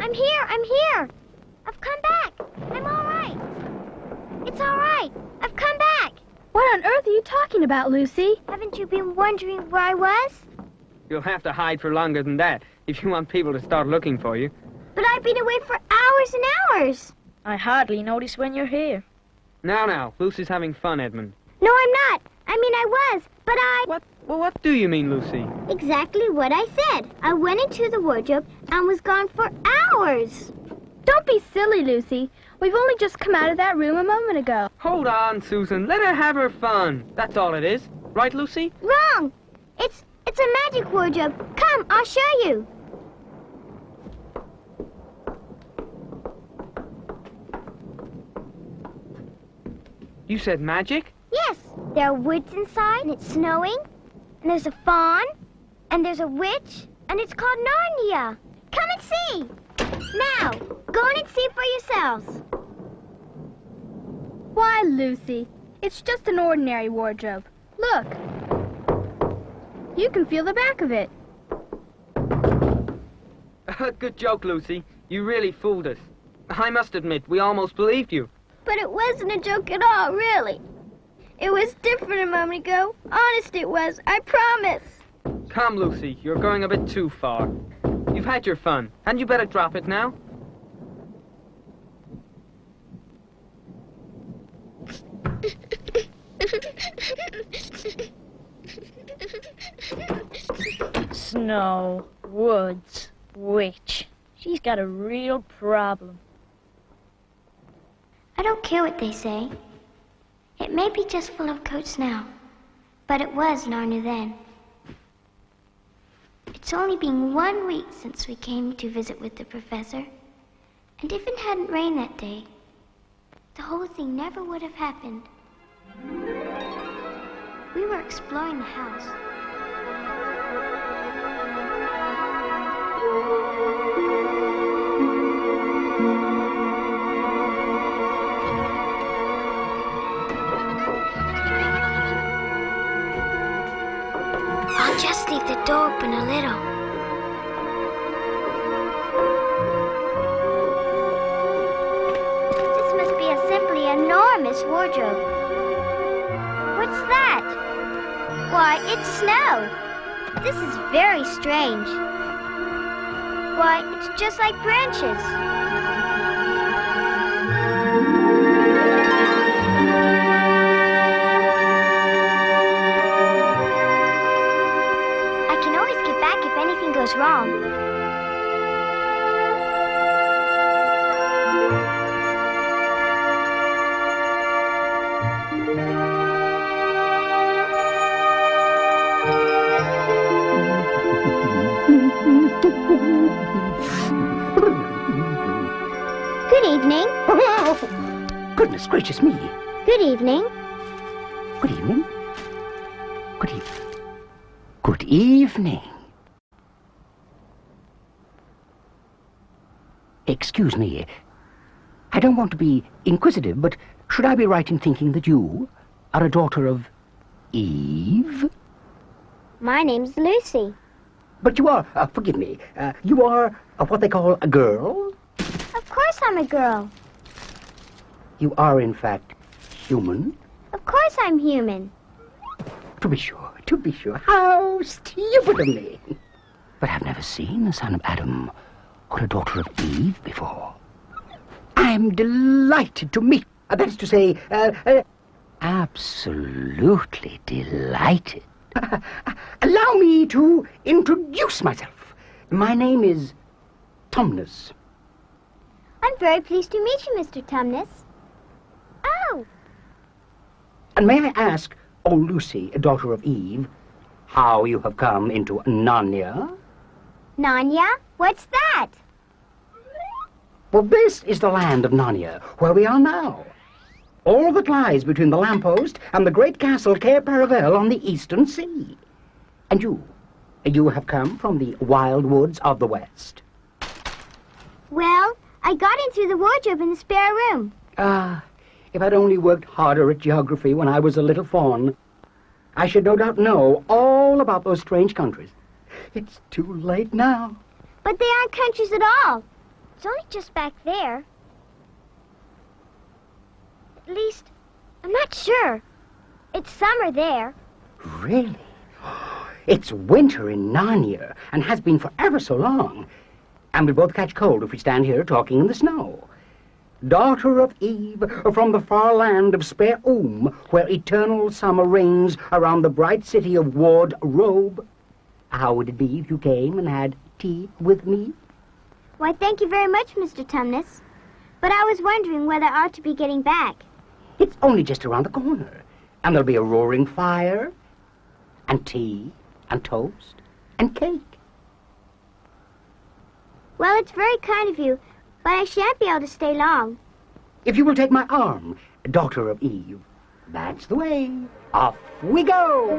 I'm here. I've come back. I'm all right. It's all right. I've come back. What on earth are you talking about, Lucy? Haven't you been wondering where I was? You'll have to hide for longer than that if you want people to start looking for you. But I've been away for hours and hours. I hardly notice when you're here. Now, Lucy's having fun, Edmund. No, I'm not. I mean, I was, but I... What? Well, what do you mean, Lucy? Exactly what I said. I went into the wardrobe and was gone for hours. Don't be silly, Lucy. We've only just come out of that room a moment ago. Hold on, Susan. Let her have her fun. That's all it is. Right, Lucy? Wrong. It's a magic wardrobe. Come, I'll show you. You said magic? Yes. There are woods inside, and it's snowing, and there's a faun, and there's a witch, and it's called Narnia. Come and see. Now, go in and see for yourselves. Why, Lucy, it's just an ordinary wardrobe. Look. You can feel the back of it. Good joke, Lucy. You really fooled us. I must admit, we almost believed you. But it wasn't a joke at all, really. It was different a moment ago. Honest it was, I promise. Come, Lucy, you're going a bit too far. You've had your fun. Hadn't you better drop it now? Snow, woods, witch. She's got a real problem. I don't care what they say. It may be just full of coats now, but it was Narnia then. It's only been 1 week since we came to visit with the professor, and if it hadn't rained that day, the whole thing never would have happened. We were exploring the house. I'll just leave the door open a little. This must be a simply enormous wardrobe. What's that? Why, it's snow. This is very strange. Why, it's just like branches. I can always get back if anything goes wrong. Good evening. Goodness gracious me. Good evening. Good evening. Good evening. Good evening. Excuse me. I don't want to be inquisitive, but should I be right in thinking that you are a daughter of Eve? My name's Lucy. But you are, forgive me, you are what they call a girl? Of course I'm a girl. You are, in fact, human? Of course I'm human. To be sure, to be sure. How stupid of me. But I've never seen a son of Adam or a daughter of Eve before. I'm delighted to meet, that is to say, absolutely delighted. Allow me to introduce myself. My name is Tumnus. I'm very pleased to meet you, Mr. Tumnus. Oh! And may I ask, O Lucy, daughter of Eve, how you have come into Narnia? Narnia? What's that? Well, this is the land of Narnia, where we are now. All that lies between the lamppost and the great castle Cair Paravel on the eastern sea. And you have come from the wild woods of the west. Well, I got in through the wardrobe in the spare room. If I'd only worked harder at geography when I was a little faun, I should no doubt know all about those strange countries. It's too late now. But they aren't countries at all. It's only just back there. At least, I'm not sure. It's summer there. Really? It's winter in Narnia, and has been for ever so long. And we both catch cold if we stand here talking in the snow. Daughter of Eve, from the far land of Spare where eternal summer reigns around the bright city of Ward Robe. How would it be if you came and had tea with me? Why, thank you very much, Mr. Tumnus. But I was wondering whether I ought to be getting back. It's only just around the corner. And there'll be a roaring fire, and tea, and toast, and cake. Well, it's very kind of you, but I shan't be able to stay long. If you will take my arm, daughter of Eve, that's the way. Off we go.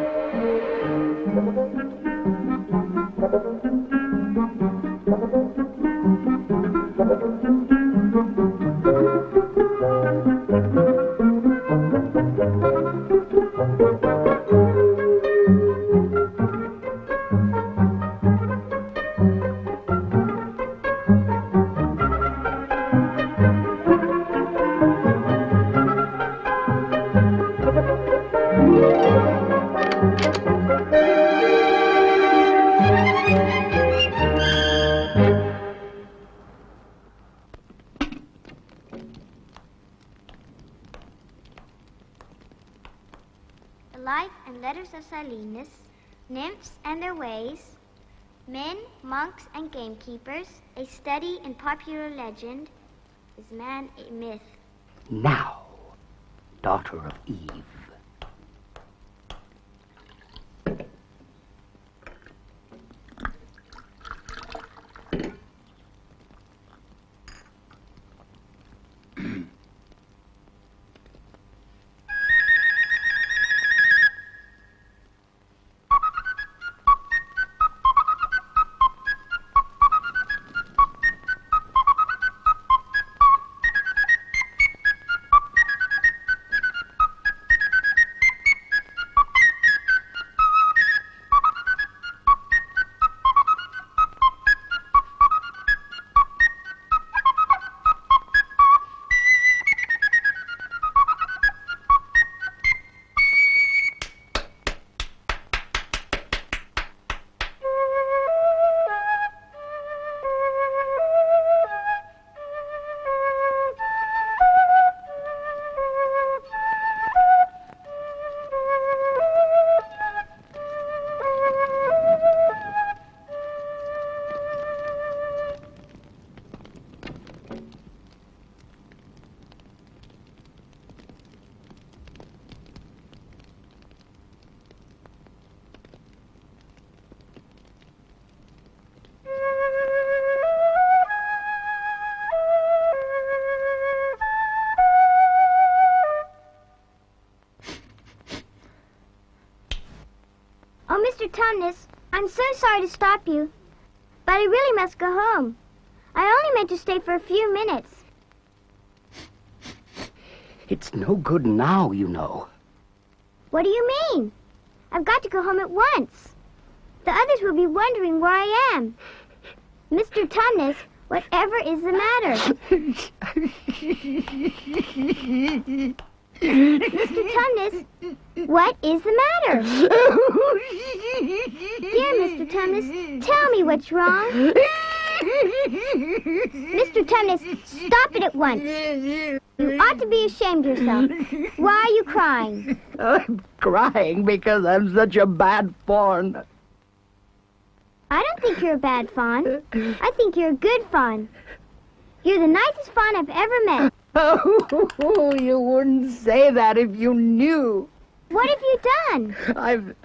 The Life and Letters of Silenus, Nymphs and Their Ways, Men, Monks, and Gamekeepers, A Study in Popular Legend, Is Man a Myth? Now, daughter of Eve. Oh, Mr. Tumnus, I'm so sorry to stop you, but I really must go home. I only meant to stay for a few minutes. It's no good now, you know. What do you mean? I've got to go home at once. The others will be wondering where I am. Mr. Tumnus, whatever is the matter? Mr. Tumnus, what is the matter? Dear Mr. Tumnus, tell me what's wrong. Mr. Tumnus, stop it at once. You ought to be ashamed of yourself. Why are you crying? I'm crying because I'm such a bad faun. I don't think you're a bad faun. I think you're a good faun. You're the nicest faun I've ever met. Oh, you wouldn't say that if you knew. What have you done?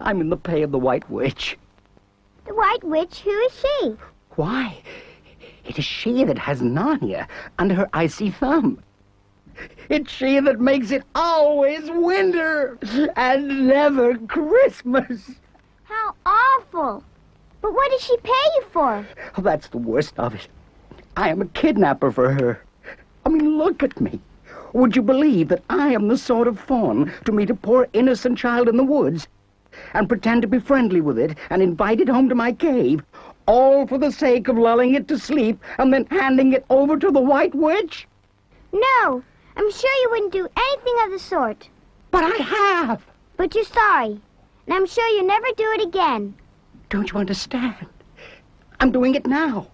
I'm in the pay of the White Witch. The White Witch, who is she? Why, it is she that has Narnia under her icy thumb. It's she that makes it always winter and never Christmas. How awful. But what does she pay you for? Oh, that's the worst of it. I am a kidnapper for her. I mean, look at me. Would you believe that I am the sort of faun to meet a poor innocent child in the woods and pretend to be friendly with it and invite it home to my cave, All for the sake of lulling it to sleep and then handing it over to the White Witch? No, I'm sure you wouldn't do anything of the sort. But I have. But you're sorry, and I'm sure you'll never do it again. Don't you understand? I'm doing it now.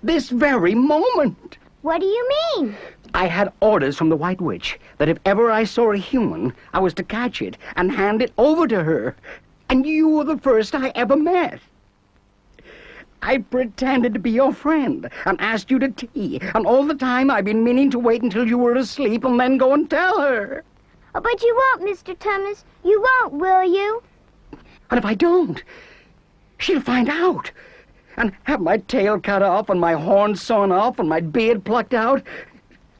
This very moment. What do you mean? I had orders from the White Witch that if ever I saw a human, I was to catch it and hand it over to her. And you were the first I ever met. I pretended to be your friend and asked you to tea, and all the time I've been meaning to wait until you were asleep and then go and tell her. Oh, but you won't, Mr. Tumnus. You won't, will you? And if I don't, she'll find out and have my tail cut off and my horns sawn off and my beard plucked out.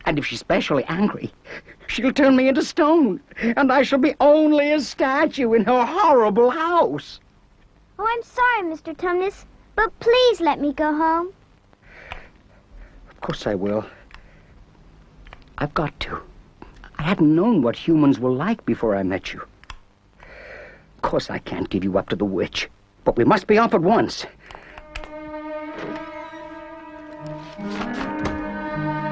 And if she's specially angry, she'll turn me into stone, and I shall be only a statue in her horrible house. Oh, I'm sorry, Mr. Tumnus, but please let me go home. Of course I will. I've got to. I hadn't known what humans were like before I met you. Of course I can't give you up to the witch, but we must be off at once.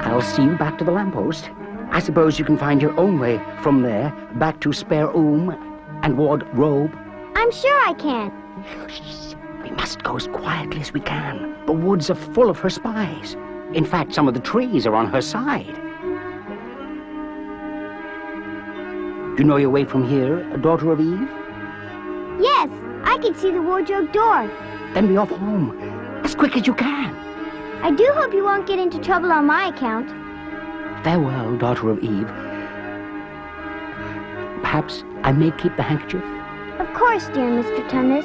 I'll see you back to the lamppost. I suppose you can find your own way from there back to Spare Room and Wardrobe. I'm sure I can. Shh. We must go as quietly as we can. The woods are full of her spies. In fact, some of the trees are on her side. Do you know your way from here, daughter of Eve? Yes, I can see the wardrobe door. Then be off home as quick as you can. I do hope you won't get into trouble on my account. Farewell, daughter of Eve. Perhaps I may keep the handkerchief? Of course, dear Mr. Tumnus.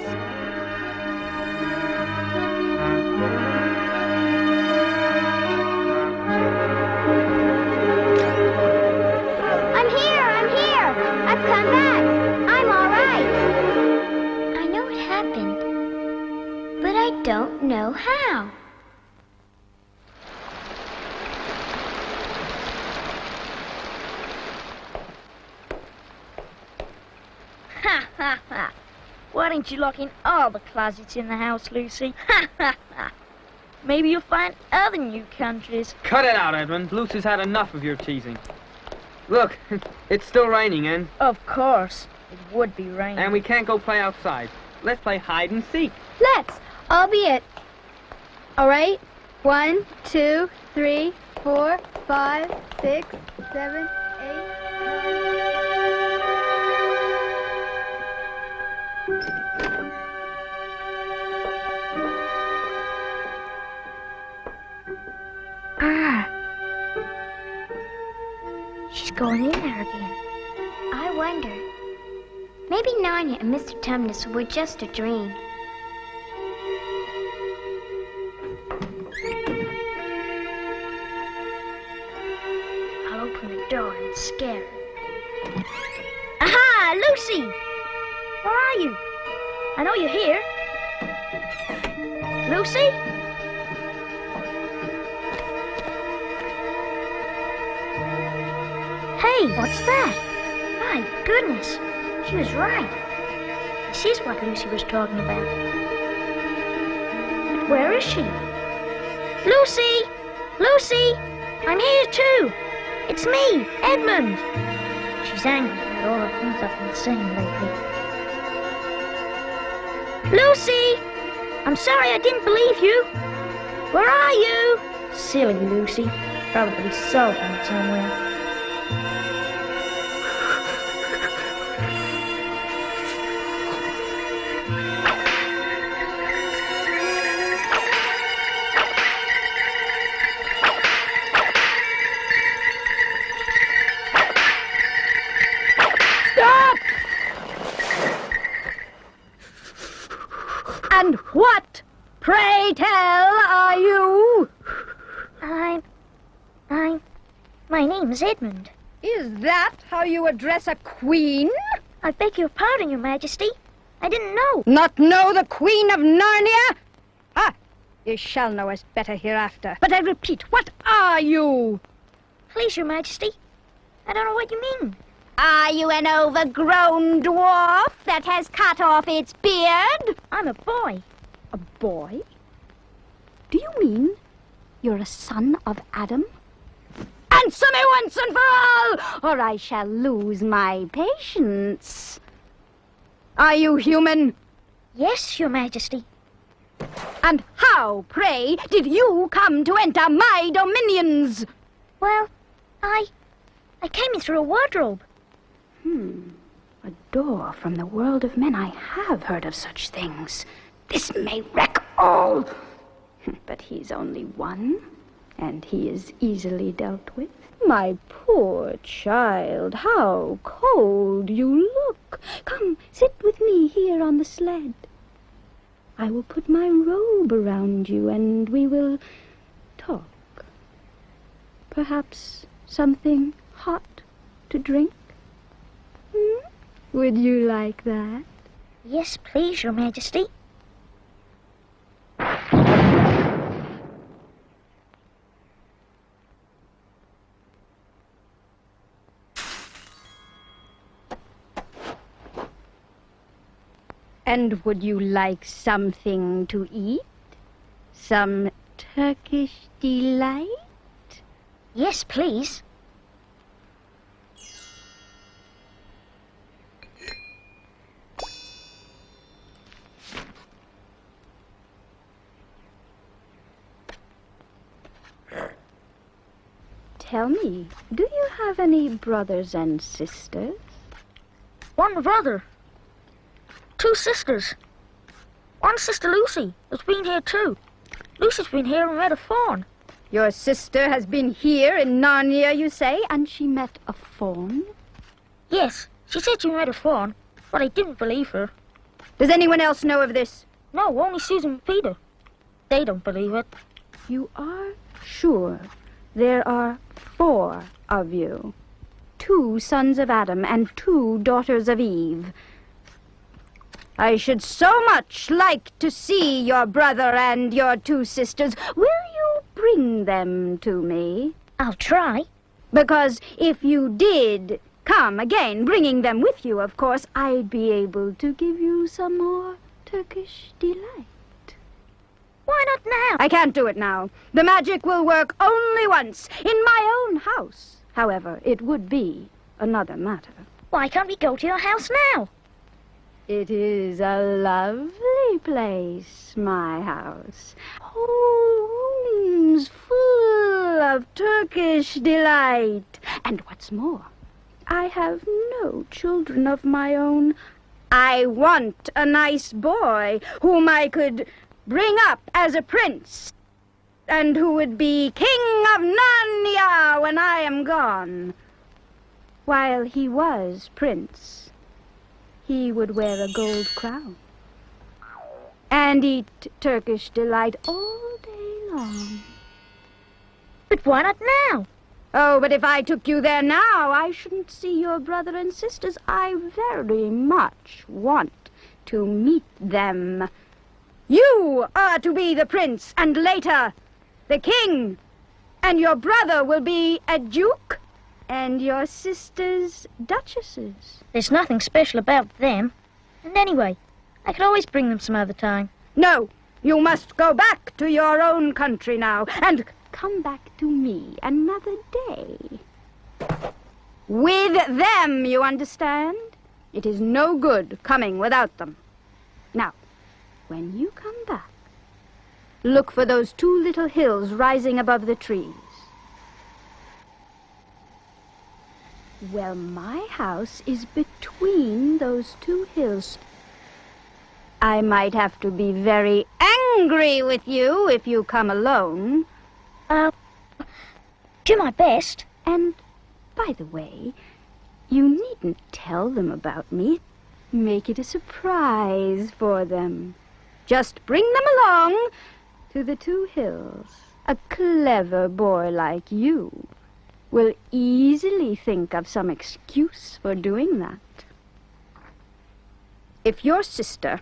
I'm here! I've come back! I'm all right! I know it happened, but I don't know how. Ha ha ha! Why don't you lock in all the closets in the house, Lucy? Ha ha ha! Maybe you'll find other new countries. Cut it out, Edmund. Lucy's had enough of your teasing. Look, it's still raining, and... Of course. It would be raining. And we can't go play outside. Let's play hide and seek. Let's. I'll be it. All right. 1, 2, 3, 4, 5, 6, 7, 8, 9. She's going in there again. I wonder. Maybe Narnia and Mr. Tumnus were just a dream. I'll open the door and scare her. Aha! Lucy! Where are you? I know you're here. Lucy? Hey, what's that? My goodness, she was right. This is what Lucy was talking about. But where is she? Lucy! Lucy! I'm here too! It's me, Edmund! She's angry about all the things I've been saying lately. Lucy! I'm sorry I didn't believe you. Where are you? Silly Lucy. Probably sulking somewhere. And what, pray tell, are you? My name's Edmund. Is that how you address a queen? I beg your pardon, Your Majesty. I didn't know. Not know the Queen of Narnia? Ah, you shall know us better hereafter. But I repeat, what are you? Please, Your Majesty. I don't know what you mean. Are you an overgrown dwarf that has cut off its beard? I'm a boy. A boy? Do you mean you're a son of Adam? Answer me once and for all, or I shall lose my patience. Are you human? Yes, Your Majesty. And how, pray, did you come to enter my dominions? Well, I came in through a wardrobe. A door from the world of men. I have heard of such things. This may wreck all. But he's only one, and he is easily dealt with. My poor child, how cold you look. Come, sit with me here on the sled. I will put my robe around you, and we will talk. Perhaps something hot to drink? Would you like that? Yes, please, Your Majesty. And would you like something to eat? Some Turkish delight? Yes, please. Tell me, do you have any brothers and sisters? One brother. 2 sisters. One sister, Lucy, has been here too. Lucy's been here and met a faun. Your sister has been here in Narnia, you say, and she met a faun? Yes, she said she met a faun, but I didn't believe her. Does anyone else know of this? No, only Susan and Peter. They don't believe it. You are sure there are 4 of you? 2 sons of Adam and 2 daughters of Eve. I should so much like to see your brother and your 2 sisters. Will you bring them to me? I'll try. Because if you did come again, bringing them with you, of course, I'd be able to give you some more Turkish delight. Why not now? I can't do it now. The magic will work only once, in my own house. However, it would be another matter. Why can't we go to your house now? It is a lovely place, my house. Whole rooms full of Turkish delight. And what's more, I have no children of my own. I want a nice boy whom I could bring up as a prince, and who would be king of Narnia when I am gone. While he was prince, he would wear a gold crown and eat Turkish delight all day long. But why not now? Oh, but if I took you there now, I shouldn't see your brother and sisters. I very much want to meet them. You are to be the prince, and later the king, and your brother will be a duke, and your sisters duchesses. There's nothing special about them. And anyway, I could always bring them some other time. No, you must go back to your own country now, and come back to me another day. With them, you understand? It is no good coming without them. Now, when you come back, look for those 2 little hills rising above the trees. Well, my house is between those 2 hills. I might have to be very angry with you if you come alone. Do my best. And, by the way, you needn't tell them about me. Make it a surprise for them. Just bring them along to the 2 hills. A clever boy like you will easily think of some excuse for doing that. If your sister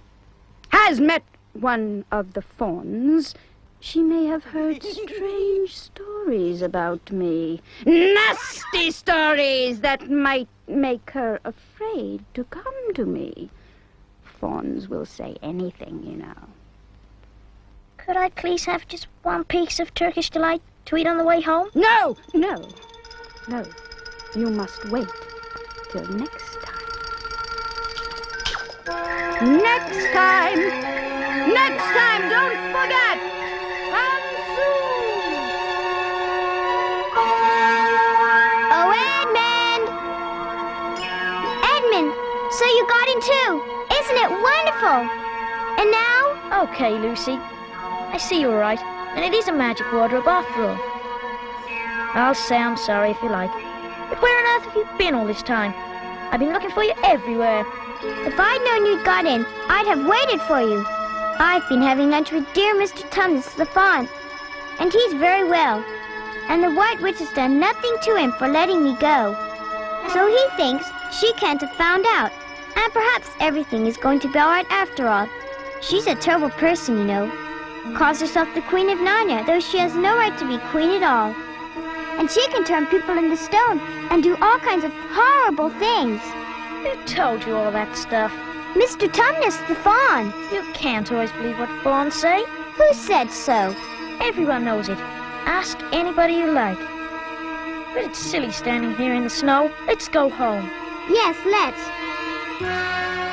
has met one of the fauns, she may have heard strange stories about me. Nasty stories that might make her afraid to come to me. Fauns will say anything, you know. Could I please have just one piece of Turkish delight to eat on the way home? No! No. No. You must wait till next time. Next time! Next time, don't forget! Come soon! Oh, Edmund! Edmund, so you got in too. Isn't it wonderful? And now? Okay, Lucy. I see you're right, and it is a magic wardrobe after all. I'll say I'm sorry if you like. But where on earth have you been all this time? I've been looking for you everywhere. If I'd known you'd got in, I'd have waited for you. I've been having lunch with dear Mr. Tumnus, the faun, and he's very well. And the White Witch has done nothing to him for letting me go. So he thinks she can't have found out, and perhaps everything is going to be all right after all. She's a terrible person, you know. Calls herself the Queen of Narnia, though she has no right to be queen at all. And she can turn people into stone and do all kinds of horrible things. Who told you all that stuff? Mr. Tumnus, the faun. You can't always believe what fauns say. Who said so? Everyone knows it. Ask anybody you like. But it's silly standing here in the snow. Let's go home. Yes, let's.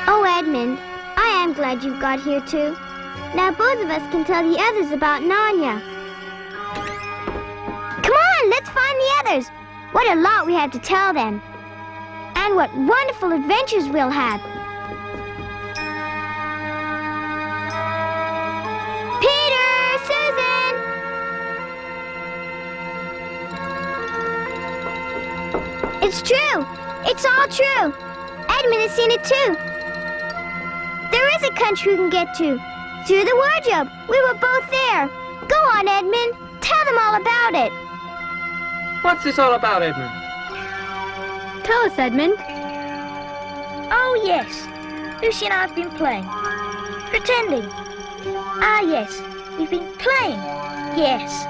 Oh, Edmund, I am glad you got here too. Now both of us can tell the others about Narnia. Come on, let's find the others. What a lot we have to tell them. And what wonderful adventures we'll have. Peter! Susan! It's true. It's all true. Edmund has seen it too. There is a country we can get to. Through the wardrobe. We were both there. Go on, Edmund. Tell them all about it. What's this all about, Edmund? Tell us, Edmund. Oh, yes. Lucy and I have been playing. Pretending. Ah, yes. We've been playing. Yes.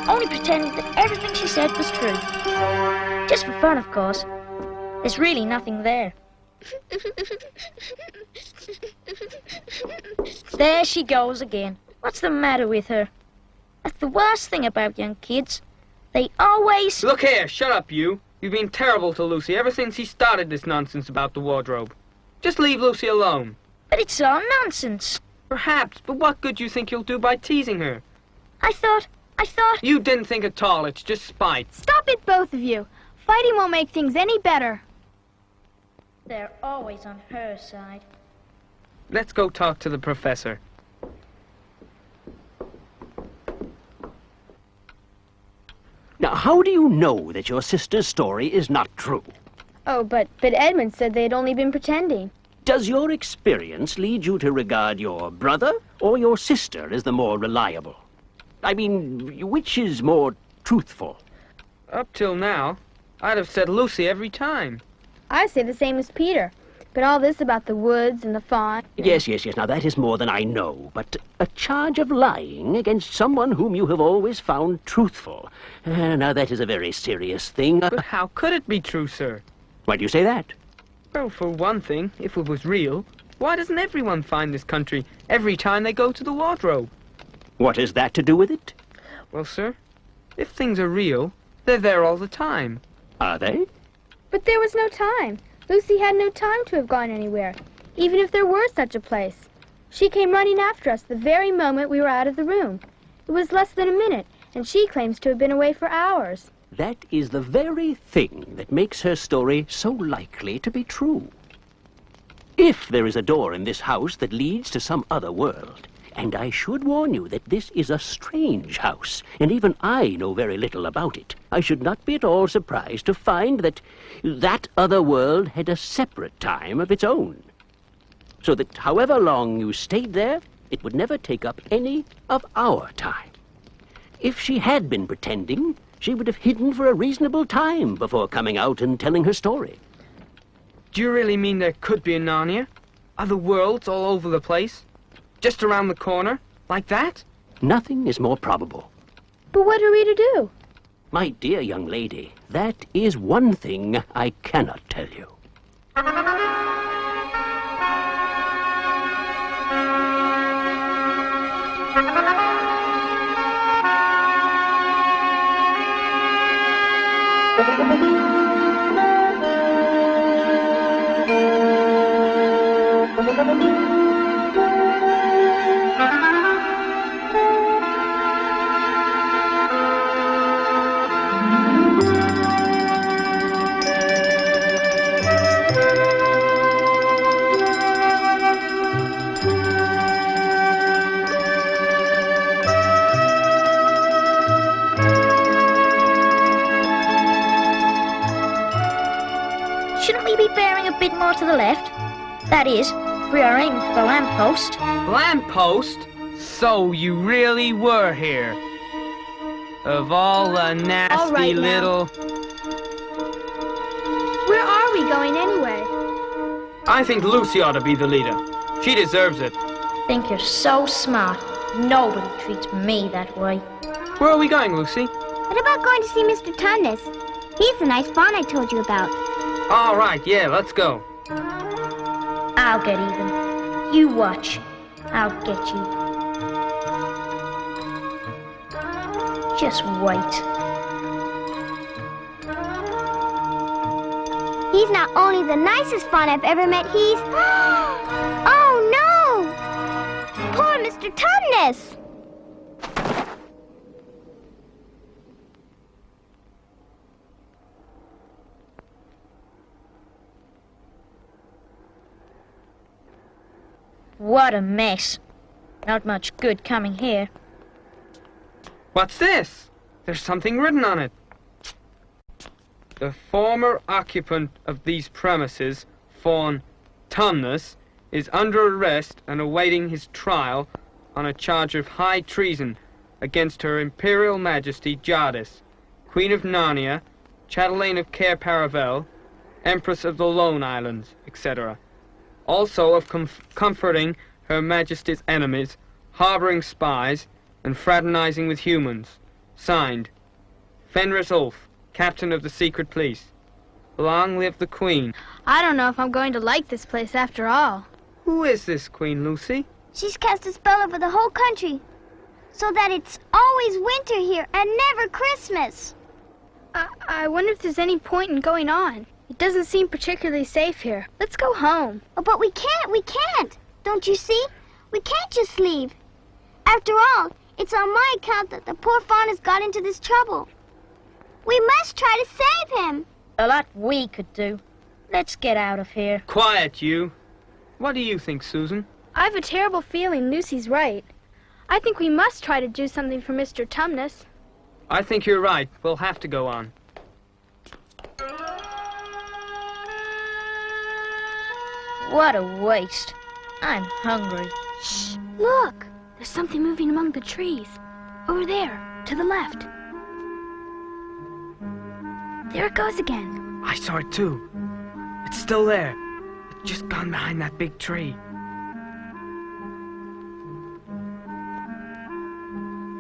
Only pretending that everything she said was true. Just for fun, of course. There's really nothing there. There she goes again. What's the matter with her? That's the worst thing about young kids. They always... Look here, shut up, you. You've been terrible to Lucy ever since he started this nonsense about the wardrobe. Just leave Lucy alone. But it's all nonsense. Perhaps, but what good do you think you'll do by teasing her? I thought... You didn't think at all, it's just spite. Stop it, both of you. Fighting won't make things any better. They're always on her side. Let's go talk to the professor. Now, how do you know that your sister's story is not true? Oh, but Edmund said they had only been pretending. Does your experience lead you to regard your brother or your sister as the more reliable? I mean, which is more truthful? Up till now, I'd have said Lucy every time. I say the same as Peter. But all this about the woods and the faun... Yes. Now, that is more than I know. But a charge of lying against someone whom you have always found truthful. Now, that is a very serious thing. But how could it be true, sir? Why do you say that? Well, for one thing, if it was real, why doesn't everyone find this country every time they go to the wardrobe? What has that to do with it? Well, sir, if things are real, they're there all the time. Are they? But there was no time. Lucy had no time to have gone anywhere, even if there were such a place. She came running after us the very moment we were out of the room. It was less than a minute, and she claims to have been away for hours. That is the very thing that makes her story so likely to be true. If there is a door in this house that leads to some other world, and I should warn you that this is a strange house, and even I know very little about it, I should not be at all surprised to find that that other world had a separate time of its own. So that however long you stayed there, it would never take up any of our time. If she had been pretending, she would have hidden for a reasonable time before coming out and telling her story. Do you really mean there could be a Narnia? Other worlds all over the place? Just around the corner? Like that? Nothing is more probable. But what are we to do? My dear young lady, that is one thing I cannot tell you. Shouldn't we be bearing a bit more to the left? That is, if we are aiming for the lamppost. Lamppost? So you really were here? Of all the nasty All right, now. little... Where are we going anyway? I think Lucy ought to be the leader. She deserves it. Think you're so smart. Nobody treats me that way. Where are we going, Lucy? What about going to see Mr. Tumnus? He's the nice faun I told you about. All right, yeah, let's go. I'll get even. You watch. I'll get you. Just wait. He's not only the nicest faun I've ever met, he's... Oh, no! Poor Mr. Tumnus! What a mess. Not much good coming here. What's this? There's something written on it. The former occupant of these premises, faun Tumnus, is under arrest and awaiting his trial on a charge of high treason against Her Imperial Majesty Jadis, Queen of Narnia, Chatelaine of Cair Paravel, Empress of the Lone Islands, etc. Also of comforting Her Majesty's enemies, harboring spies, and fraternizing with humans. Signed, Fenris Ulf, Captain of the Secret Police. Long live the Queen. I don't know if I'm going to like this place after all. Who is this Queen Lucy? She's cast a spell over the whole country, so that it's always winter here and never Christmas. I wonder if there's any point in going on. It doesn't seem particularly safe here. Let's go home. Oh, but we can't. Don't you see? We can't just leave. After all, it's on my account that the poor faun has got into this trouble. We must try to save him. A lot we could do. Let's get out of here. Quiet, you. What do you think, Susan? I've a terrible feeling Lucy's right. I think we must try to do something for Mr. Tumnus. I think you're right. We'll have to go on. What a waste. I'm hungry. Shh! Look! There's something moving among the trees. Over there, to the left. There it goes again. I saw it too. It's still there. It's just gone behind that big tree.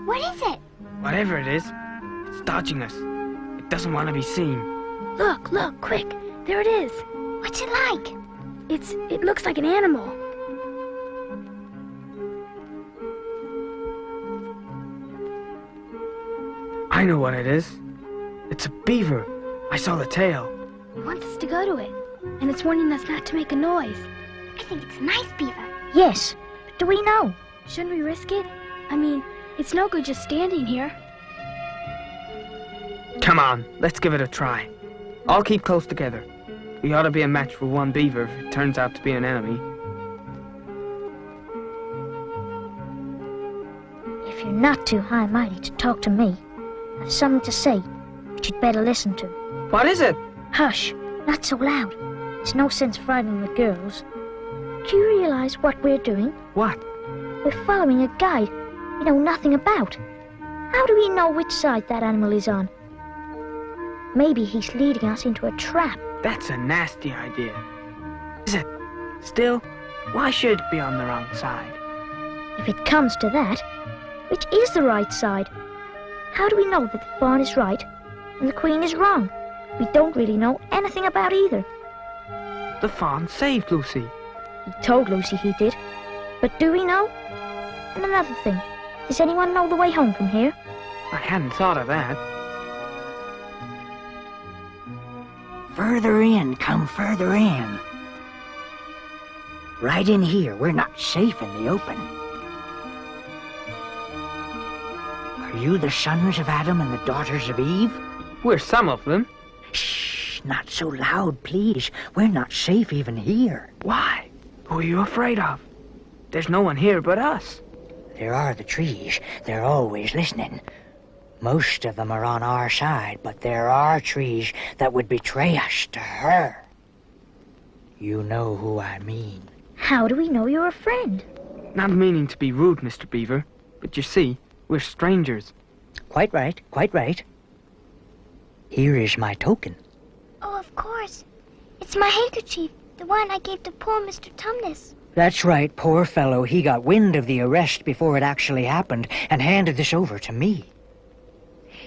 What is it? Whatever it is, it's dodging us. It doesn't want to be seen. Look, quick. There it is. What's it like? It looks like an animal. I know what it is. It's a beaver. I saw the tail. It wants us to go to it, and it's warning us not to make a noise. I think it's a nice beaver. Yes, but do we know? Shouldn't we risk it? I mean, it's no good just standing here. Come on, let's give it a try. I'll keep close together. We ought to be a match for one beaver if it turns out to be an enemy. If you're not too high-mighty to talk to me, I've something to say, which you'd better listen to. What is it? Hush, not so loud. There's no sense frightening the girls. Do you realize what we're doing? What? We're following a guide we know nothing about. How do we know which side that animal is on? Maybe he's leading us into a trap. That's a nasty idea. Is it? Still, why should it be on the wrong side? If it comes to that, which is the right side? How do we know that the faun is right and the queen is wrong? We don't really know anything about either. The faun saved Lucy. He told Lucy he did. But do we know? And another thing, does anyone know the way home from here? I hadn't thought of that. Further in, come further in. Right in here, we're not safe in the open. Are you the sons of Adam and the daughters of Eve? We're some of them. Shh, not so loud, please. We're not safe even here. Why? Who are you afraid of? There's no one here but us. There are the trees. They're always listening. Most of them are on our side, but there are trees that would betray us to her. You know who I mean. How do we know you're a friend? Not meaning to be rude, Mr. Beaver, but you see, we're strangers. Quite right, quite right. Here is my token. Oh, of course. It's my handkerchief, the one I gave to poor Mr. Tumnus. That's right, poor fellow. He got wind of the arrest before it actually happened and handed this over to me.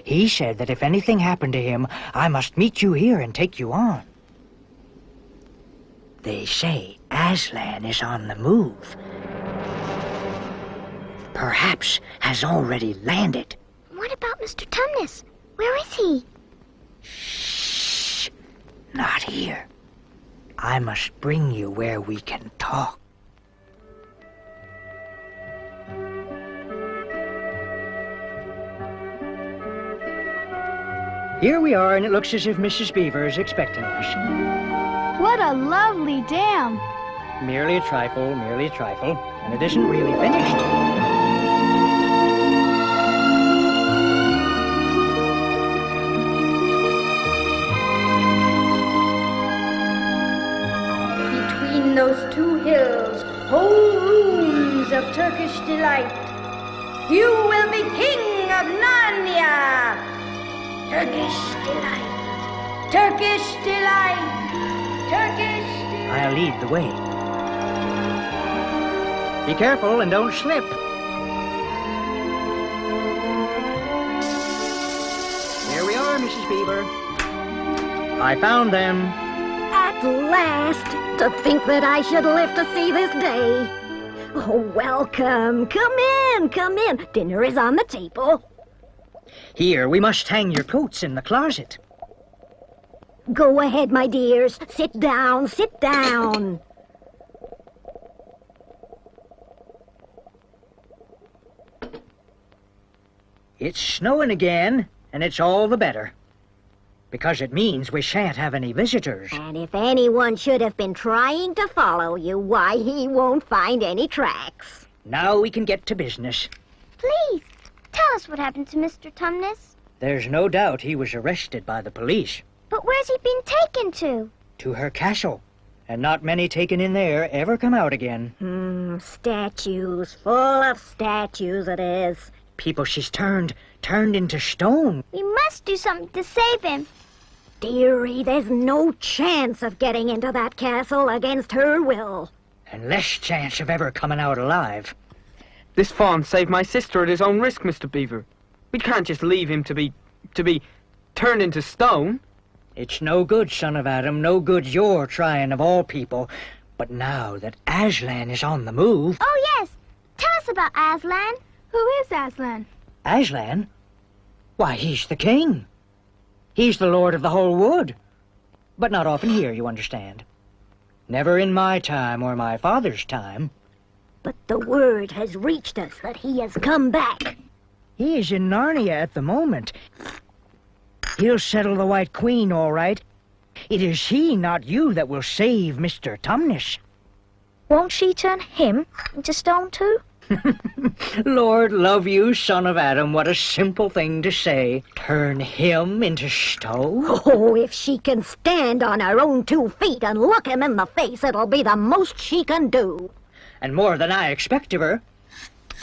He said that if anything happened to him, I must meet you here and take you on. They say Aslan is on the move. Perhaps has already landed. What about Mr. Tumnus? Where is he? Shh. Not here. I must bring you where we can talk. Here we are, and it looks as if Mrs. Beaver is expecting us. What a lovely dam. Merely a trifle, and it isn't really finished. Between those two hills, whole rooms of Turkish delight. You will be king of Narnia. Turkish delight. Turkish delight. Turkish delight. I'll lead the way. Be careful and don't slip. There we are, Mrs. Beaver. I found them. At last! To think that I should live to see this day. Oh, welcome. Come in. Dinner is on the table. Here, we must hang your coats in the closet. Go ahead, my dears. Sit down. It's snowing again, and it's all the better. Because it means we shan't have any visitors. And if anyone should have been trying to follow you, why, he won't find any tracks. Now we can get to business. Please, tell us what happened to Mr. Tumnus. There's no doubt he was arrested by the police. But where's he been taken to? To her castle. And not many taken in there ever come out again. Statues. Full of statues it is. People she's turned into stone. We must do something to save him. Dearie, there's no chance of getting into that castle against her will. And less chance of ever coming out alive. This faun saved my sister at his own risk, Mr. Beaver. We can't just leave him to be turned into stone. It's no good, son of Adam, no good you're trying of all people. But now that Aslan is on the move... Oh, yes. Tell us about Aslan. Who is Aslan? Aslan? Why, he's the king. He's the lord of the whole wood. But not often here, you understand. Never in my time or my father's time. But the word has reached us that he has come back. He is in Narnia at the moment. He'll settle the White Queen, all right. It is he, not you, that will save Mr. Tumnus. Won't she turn him into stone too? Lord love you, son of Adam, what a simple thing to say. Turn him into stone? Oh, if she can stand on her own 2 feet and look him in the face, it'll be the most she can do. And more than I expect of her.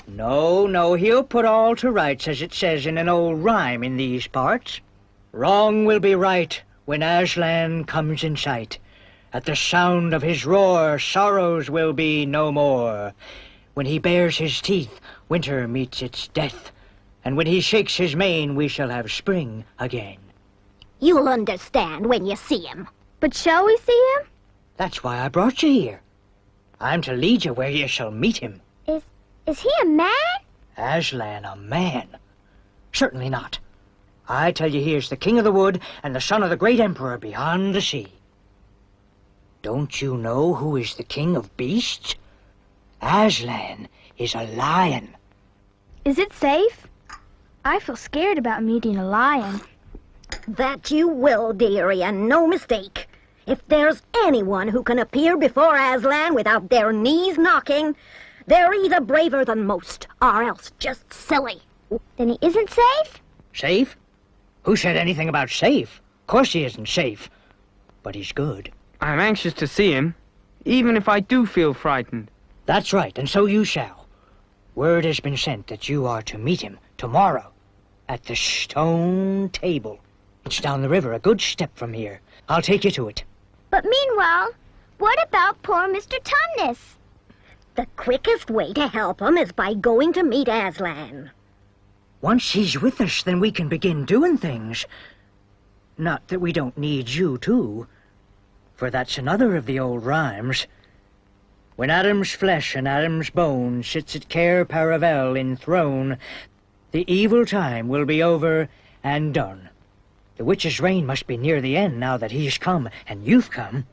No, he'll put all to rights, as it says in an old rhyme in these parts. Wrong will be right when Aslan comes in sight. At the sound of his roar, sorrows will be no more. When he bares his teeth, winter meets its death. And when he shakes his mane, we shall have spring again. You'll understand when you see him. But shall we see him? That's why I brought you here. I'm to lead you where you shall meet him. Is he a man? Aslan a man? Certainly not. I tell you, he is the king of the wood and the son of the great emperor beyond the sea. Don't you know who is the king of beasts? Aslan is a lion. Is it safe? I feel scared about meeting a lion. That you will, dearie, and no mistake. If there's anyone who can appear before Aslan without their knees knocking, they're either braver than most, or else just silly. Then he isn't safe? Safe? Who said anything about safe? Of course he isn't safe. But he's good. I'm anxious to see him, even if I do feel frightened. That's right, and so you shall. Word has been sent that you are to meet him tomorrow at the stone table. It's down the river, a good step from here. I'll take you to it. But meanwhile, what about poor Mr. Tumnus? The quickest way to help him is by going to meet Aslan. Once he's with us, then we can begin doing things. Not that we don't need you, too. For that's another of the old rhymes. When Adam's flesh and Adam's bone sits at Cair Paravel enthroned, the evil time will be over and done. The witch's reign must be near the end now that he's come and you've come.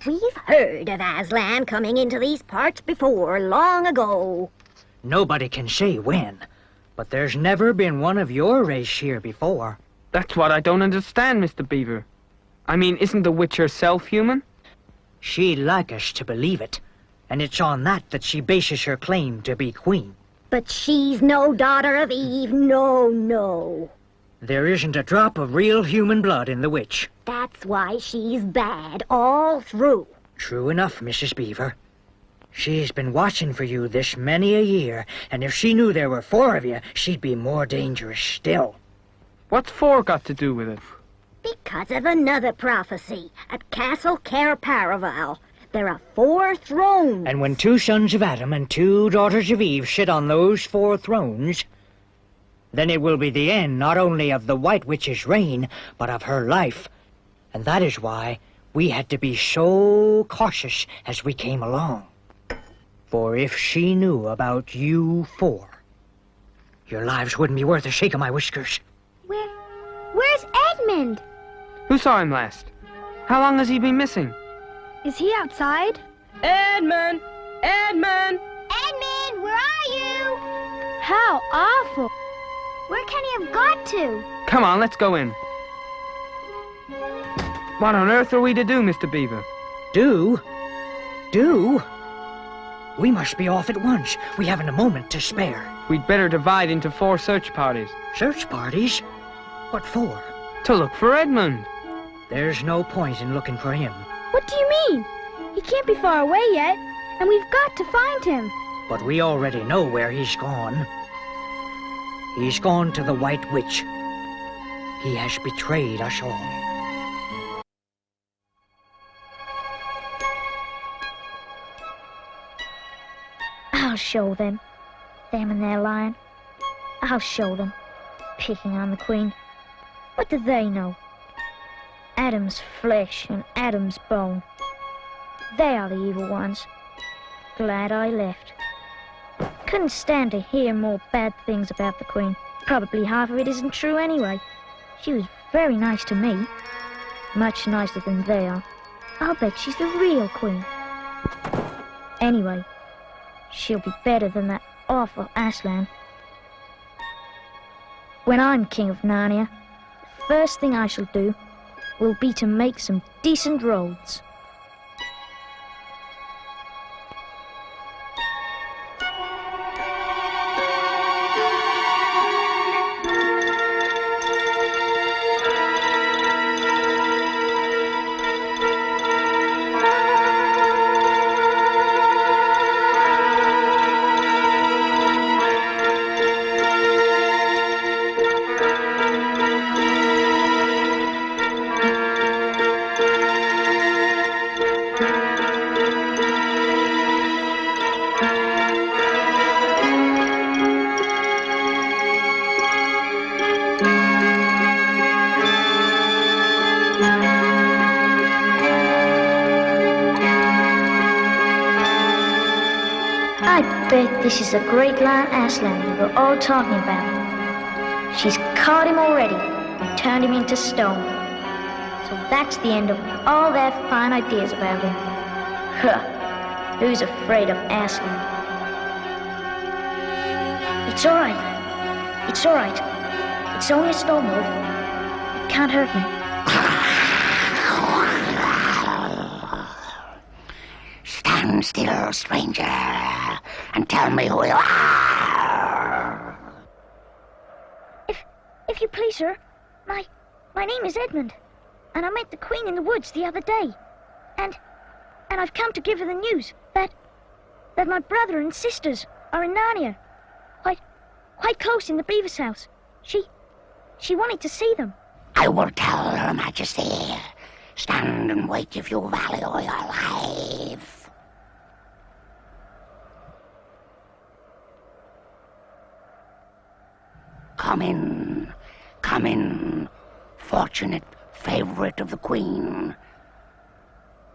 We've heard of Aslan coming into these parts before, long ago. Nobody can say when, but there's never been one of your race here before. That's what I don't understand, Mr. Beaver. I mean, isn't the witch herself human? She'd like us to believe it, and it's on that she bases her claim to be queen. But she's no daughter of Eve, no. There isn't a drop of real human blood in the witch. That's why she's bad all through. True enough, Mrs. Beaver. She's been watching for you this many a year, and if she knew there were 4 of you, she'd be more dangerous still. What's 4 got to do with it? Because of another prophecy. At Castle Cair Paravel, there are 4 thrones. And when 2 sons of Adam and 2 daughters of Eve sit on those 4 thrones, then it will be the end not only of the White Witch's reign, but of her life. And that is why we had to be so cautious as we came along. For if she knew about you 4, your lives wouldn't be worth a shake of my whiskers. Where's Edmund? Who saw him last? How long has he been missing? Is he outside? Edmund! Edmund! Edmund, where are you? How awful. Where can he have got to? Come on, let's go in. What on earth are we to do, Mr. Beaver? Do? We must be off at once. We haven't a moment to spare. We'd better divide into 4 search parties. Search parties? What for? To look for Edmund. There's no point in looking for him. What do you mean? He can't be far away yet, and we've got to find him. But we already know where he's gone. He's gone to the White Witch. He has betrayed us all. I'll show them. Them and their lion. I'll show them. Picking on the Queen. What do they know? Adam's flesh and Adam's bone. They are the evil ones. Glad I left. Couldn't stand to hear more bad things about the Queen. Probably half of it isn't true anyway. She was very nice to me. Much nicer than they are. I'll bet she's the real Queen. Anyway, she'll be better than that awful Aslan. When I'm king of Narnia, the first thing I shall do will be to make some decent roads. I bet this is the great lion Aslan we were all talking about. She's caught him already. and turned him into stone. So that's the end of all their fine ideas about him. Huh. Who's afraid of Aslan? It's all right. It's all right. It's only a stone mold. It can't hurt me. Stand still, stranger, and tell me who you are. If you please, sir, my name is Edmund, and I met the Queen in the woods the other day, and I've come to give her the news that my brother and sisters are in Narnia, quite close in the Beaver's house. She wanted to see them. I will tell Her Majesty. Stand and wait if you value your life. Come in, fortunate favorite of the Queen.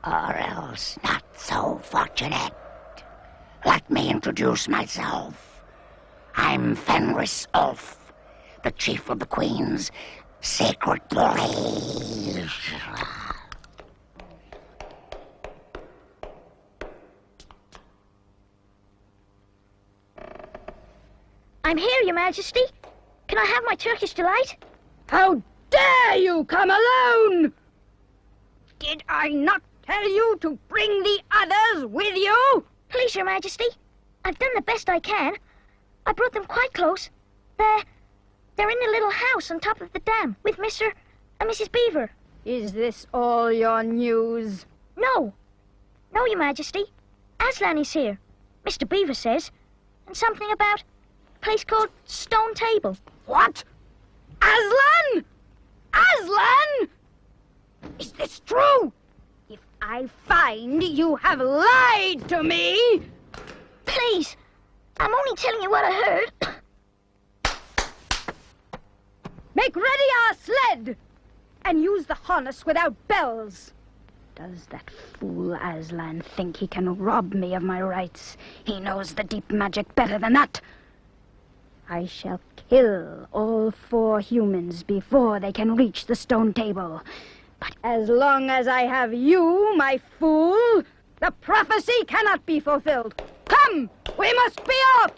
Or else not so fortunate. Let me introduce myself. I'm Fenris Ulf, the chief of the Queen's sacred bullies. I'm here, Your Majesty. Can I have my Turkish delight? How dare you come alone? Did I not tell you to bring the others with you? Please, Your Majesty. I've done the best I can. I brought them quite close. They're in the little house on top of the dam with Mr. and Mrs. Beaver. Is this all your news? No, Your Majesty. Aslan is here, Mr. Beaver says, and something about a place called Stone Table. What? Aslan? Aslan? Is this true? If I find you have lied to me... Please, I'm only telling you what I heard. Make ready our sled, and use the harness without bells. Does that fool Aslan think he can rob me of my rights? He knows the deep magic better than that. I shall kill all 4 humans before they can reach the stone table. But as long as I have you, my fool, the prophecy cannot be fulfilled. Come, we must be off!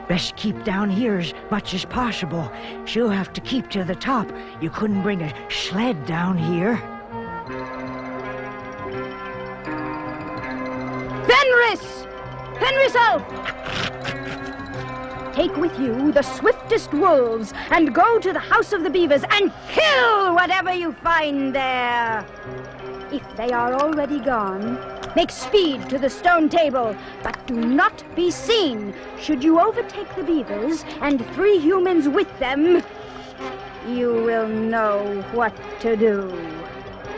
Best keep down here as much as possible. She'll have to keep to the top. You couldn't bring a sled down here. Fenris! Fenris Elf! Take with you the swiftest wolves and go to the house of the beavers and kill whatever you find there. If they are already gone, make speed to the stone table, but do not be seen. Should you overtake the beavers and 3 humans with them, you will know what to do.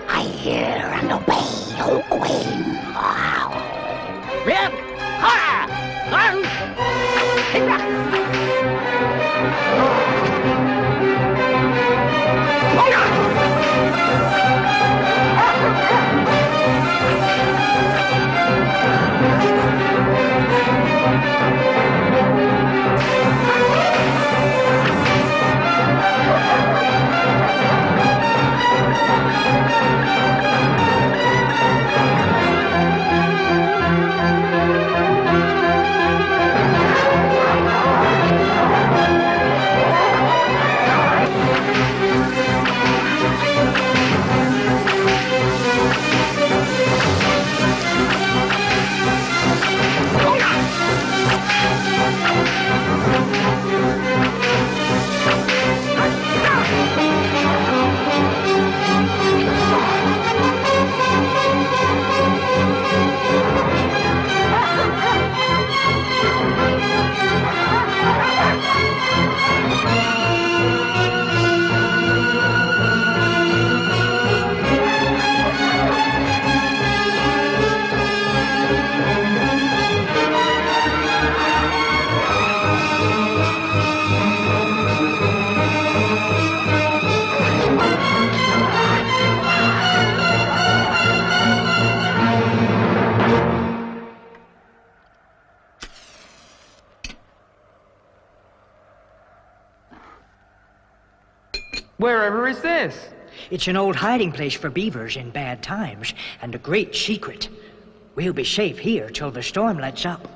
I hear and obey, O Queen. Rip! Ha! Wherever is this? It's an old hiding place for beavers in bad times, and a great secret. We'll be safe here till the storm lets up.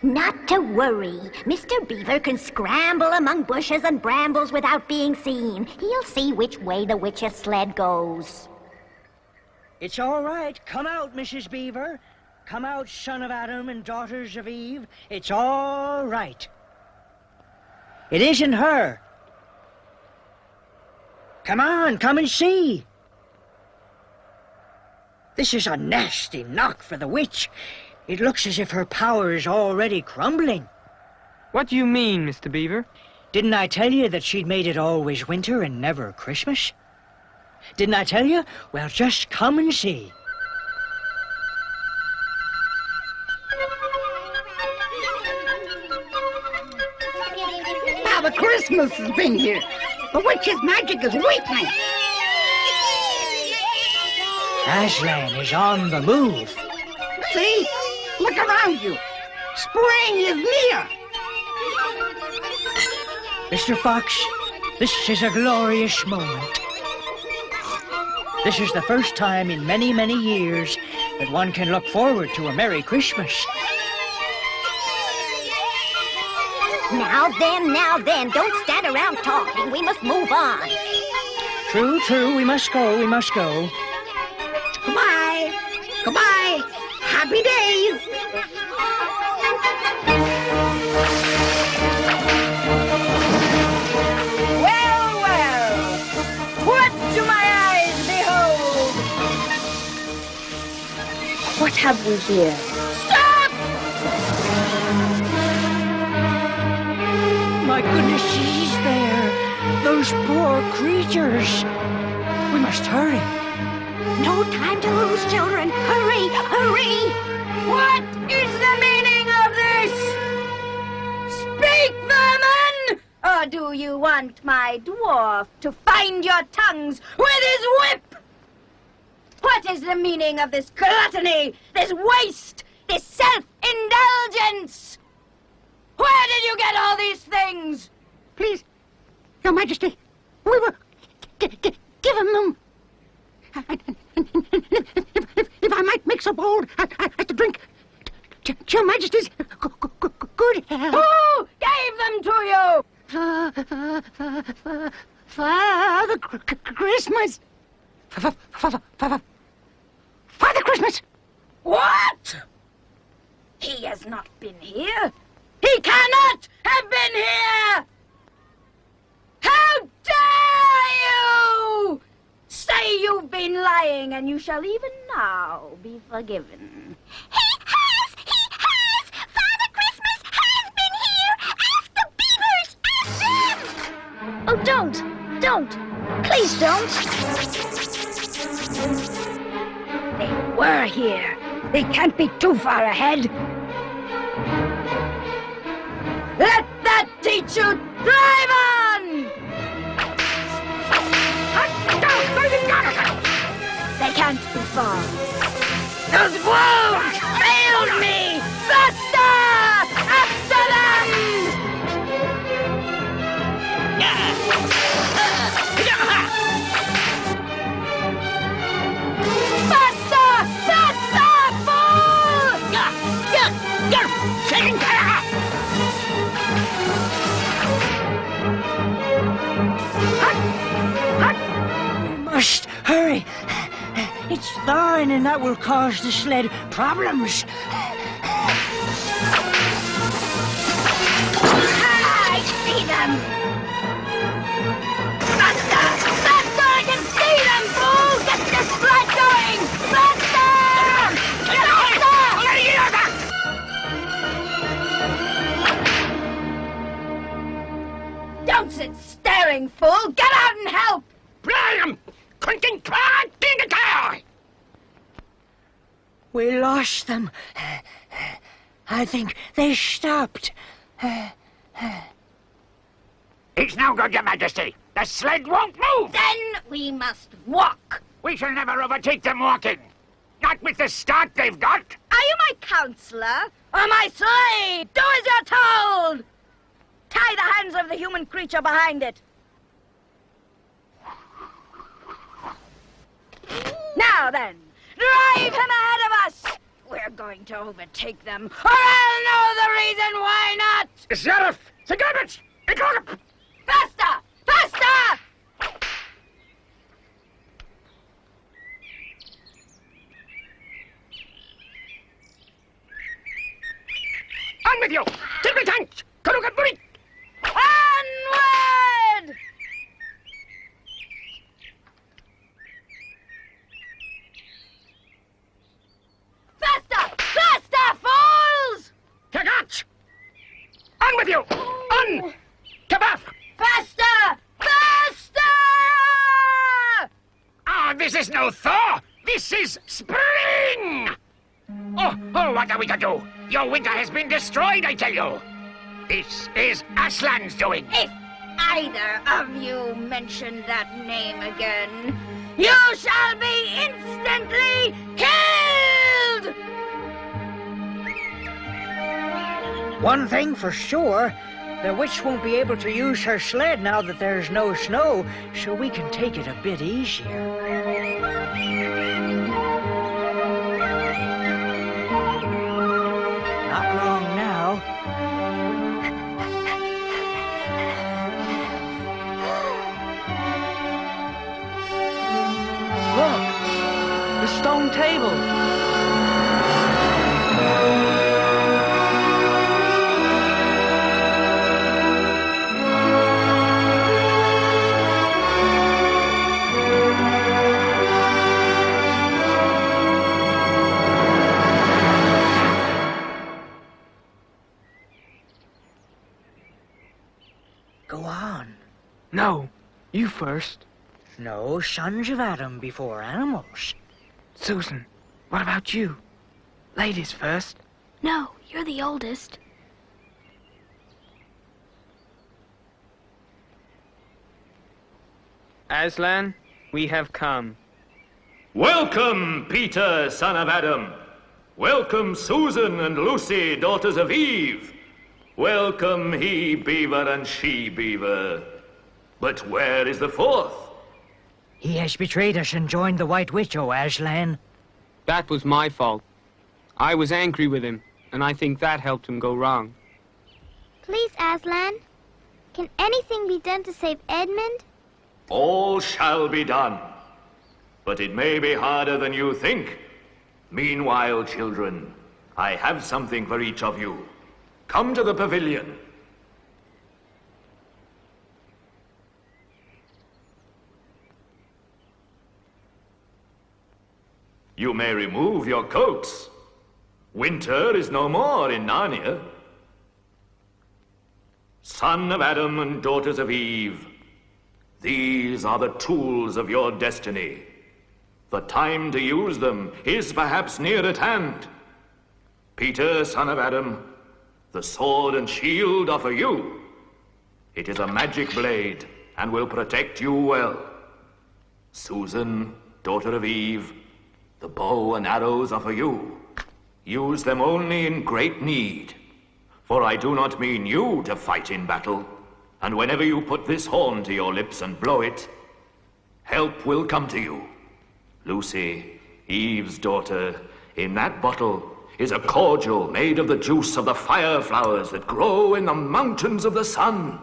Not to worry. Mr. Beaver can scramble among bushes and brambles without being seen. He'll see which way the witch's sled goes. It's all right. Come out, Mrs. Beaver. Come out, son of Adam and daughters of Eve. It's all right. It isn't her. Come on, come and see. This is a nasty knock for the witch. It looks as if her power is already crumbling. What do you mean, Mr. Beaver? Didn't I tell you that she'd made it always winter and never Christmas? Didn't I tell you? Well, just come and see. Now the Christmas has been here. The witch's magic is weakening. Aslan is on the move. See? Look around you. Spring is near. Mr. Fox, this is a glorious moment. This is the first time in many, many years that one can look forward to a Merry Christmas. Now then, don't stand around talking. We must move on. True, true, we must go, we must go. Goodbye. Goodbye. Happy days. Well, well, what do my eyes behold? What have we here? Stop! My goodness, she's there. Those poor creatures. We must hurry. No time to lose, children. Hurry, hurry! What is the meaning of this? Speak, vermin! Or do you want my dwarf to find your tongues with his whip? What is the meaning of this gluttony, this waste, this self-indulgence? Where did you get all these things? Please, Your Majesty, we were given them. If I might make so bold as to drink to Your Majesty's good health. Who gave them to you? Father Christmas. Father Christmas. What? He has not been here. He cannot have been here! How dare you! Say you've been lying, and you shall even now be forgiven. He has! Father Christmas has been here! Ask the beavers! Ask them! Oh, don't! Please don't! They were here. They can't be too far ahead. Let that teach you! Drive on! They can't be far. Those wolves failed me! Faster! After them! Faster! Faster, fool! We must hurry. It's thawing, and that will cause the sled problems. I see them! Faster! Faster! I can see them, fool! Get this sled going! Faster! Faster! Don't sit staring, fool! Get out and help! We lost them. I think they stopped. It's no good, Your Majesty. The sled won't move. Then we must walk. We shall never overtake them walking. Not with the start they've got. Are you my counselor or my slave? Do as you're told. Tie the hands of the human creature behind it. Now then, drive him ahead of us. We're going to overtake them, or I'll know the reason why not. Sheriff! The garbage! Faster! Faster! On with you! Take me tanks! Onward! Faster! Faster, fools! Kagach! On with you! On! Kabaf! Faster! Faster! Ah, this is no thaw! This is spring! Oh, what are we to do? Your winter has been destroyed, I tell you! This is Aslan's doing! If either of you mention that name again, you shall be instantly killed! One thing for sure, the witch won't be able to use her sled now that there's no snow, so we can take it a bit easier. Not long now. Look! The stone table! Go on. No, you first. No sons of Adam before animals. Susan, what about you? Ladies first. No, you're the oldest. Aslan, we have come. Welcome, Peter, son of Adam. Welcome, Susan and Lucy, daughters of Eve. Welcome, he Beaver and she Beaver. But where is the fourth? He has betrayed us and joined the White Witch, O Aslan. That was my fault. I was angry with him, and I think that helped him go wrong. Please, Aslan, can anything be done to save Edmund? All shall be done. But it may be harder than you think. Meanwhile, children, I have something for each of you. Come to the pavilion. You may remove your coats. Winter is no more in Narnia. Son of Adam and daughters of Eve, these are the tools of your destiny. The time to use them is perhaps near at hand. Peter, son of Adam, the sword and shield are for you. It is a magic blade and will protect you well. Susan, daughter of Eve, the bow and arrows are for you. Use them only in great need. For I do not mean you to fight in battle. And whenever you put this horn to your lips and blow it, help will come to you. Lucy, Eve's daughter, in that bottle is a cordial made of the juice of the fire flowers that grow in the mountains of the sun.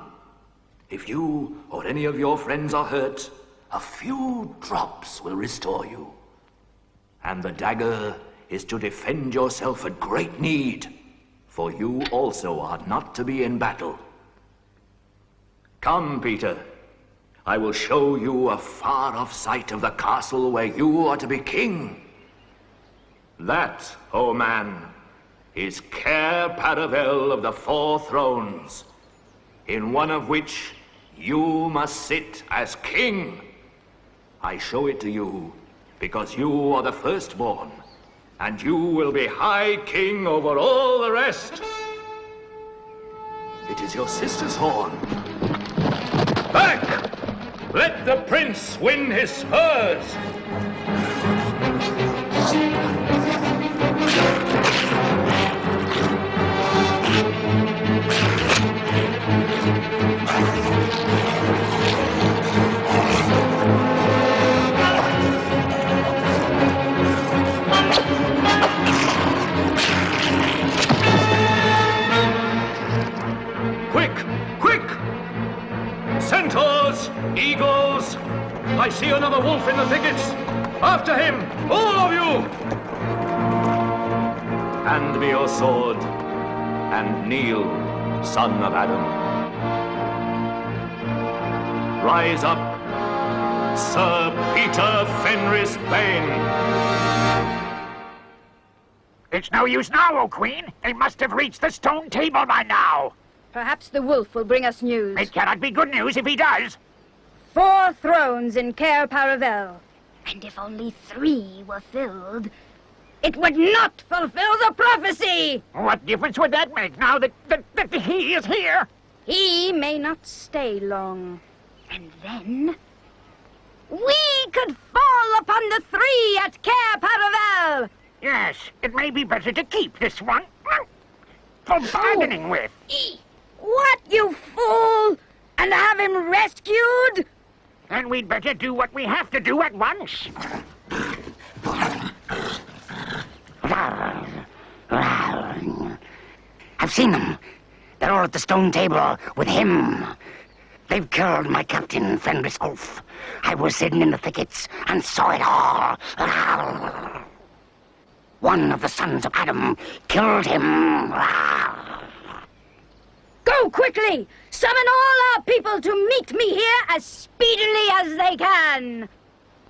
If you or any of your friends are hurt, a few drops will restore you. And the dagger is to defend yourself at great need, for you also are not to be in battle. Come, Peter. I will show you a far-off sight of the castle where you are to be king. That, O man, is Cair Paravel of the Four Thrones, in one of which you must sit as king. I show it to you because you are the firstborn, and you will be High King over all the rest. It is your sister's horn. Back! Let the prince win his spurs! Centaurs! Eagles! I see another wolf in the thickets! After him! All of you! Hand me your sword, and kneel, son of Adam. Rise up, Sir Peter Fenris Bane. It's no use now, O Queen. They must have reached the stone table by now. Perhaps the wolf will bring us news. It cannot be good news if he does. 4 thrones in Cair Paravel. And if only 3 were filled, it would not fulfill the prophecy! What difference would that make now that he is here? He may not stay long. And then we could fall upon the 3 at Cair Paravel! Yes, it may be better to keep this one for bargaining with. What, you fool! And have him rescued? Then we'd better do what we have to do at once. I've seen them. They're all at the stone table with him. They've killed my captain, Fenris Ulf. I was hidden in the thickets and saw it all. One of the sons of Adam killed him. Go quickly! Summon all our people to meet me here as speedily as they can!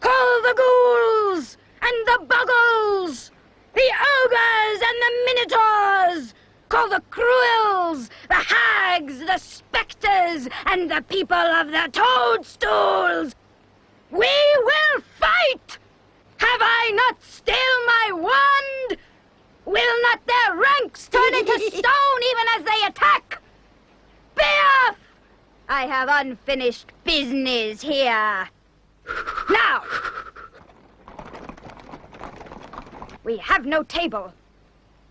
Call the ghouls and the buggles, the ogres and the minotaurs! Call the cruels, the hags, the spectres, and the people of the toadstools! We will fight! Have I not still my wand? Will not their ranks turn into stone even as they attack? Be off! I have unfinished business here. Now! We have no table.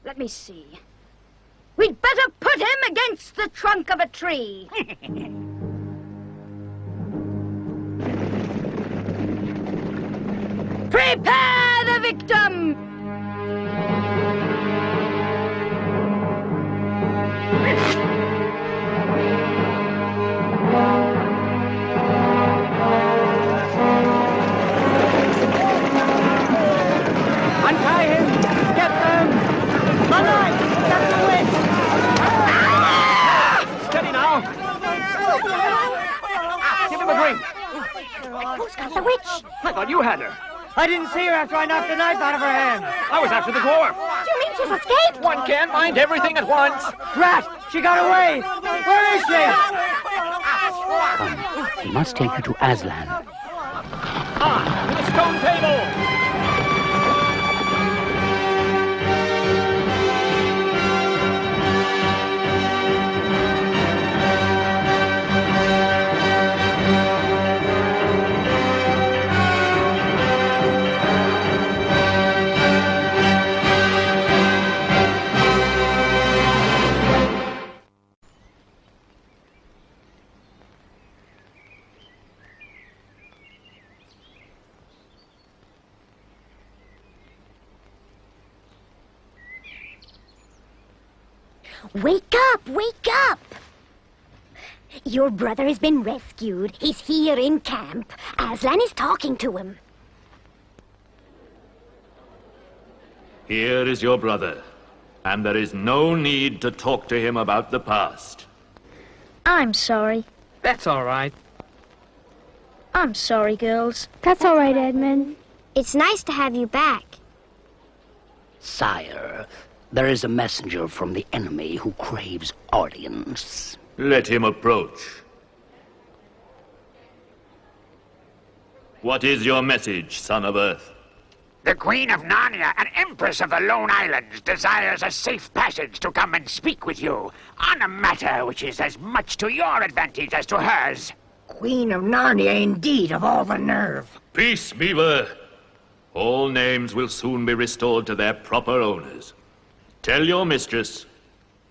Let me see. We'd better put him against the trunk of a tree. Prepare the victim! Untie him! Get them! Alive! Get the witch! Steady now! Give him a drink! Who's got the witch? I thought you had her. I didn't see her after I knocked the knife out of her hand. I was after the dwarf. Do you mean she's escaped? One can't mind everything at once. Rat! She got away! Where is she? Come, we must take her to Aslan. Ah, to the stone table! Wake up! Wake up! Your brother has been rescued. He's here in camp. Aslan is talking to him. Here is your brother, and there is no need to talk to him about the past. I'm sorry. That's all right. I'm sorry, girls. That's all right, Edmund. It's nice to have you back. Sire, there is a messenger from the enemy who craves audience. Let him approach. What is your message, son of Earth? The Queen of Narnia and Empress of the Lone Islands desires a safe passage to come and speak with you on a matter which is as much to your advantage as to hers. Queen of Narnia, indeed, of all the nerve. Peace, Beaver. All names will soon be restored to their proper owners. Tell your mistress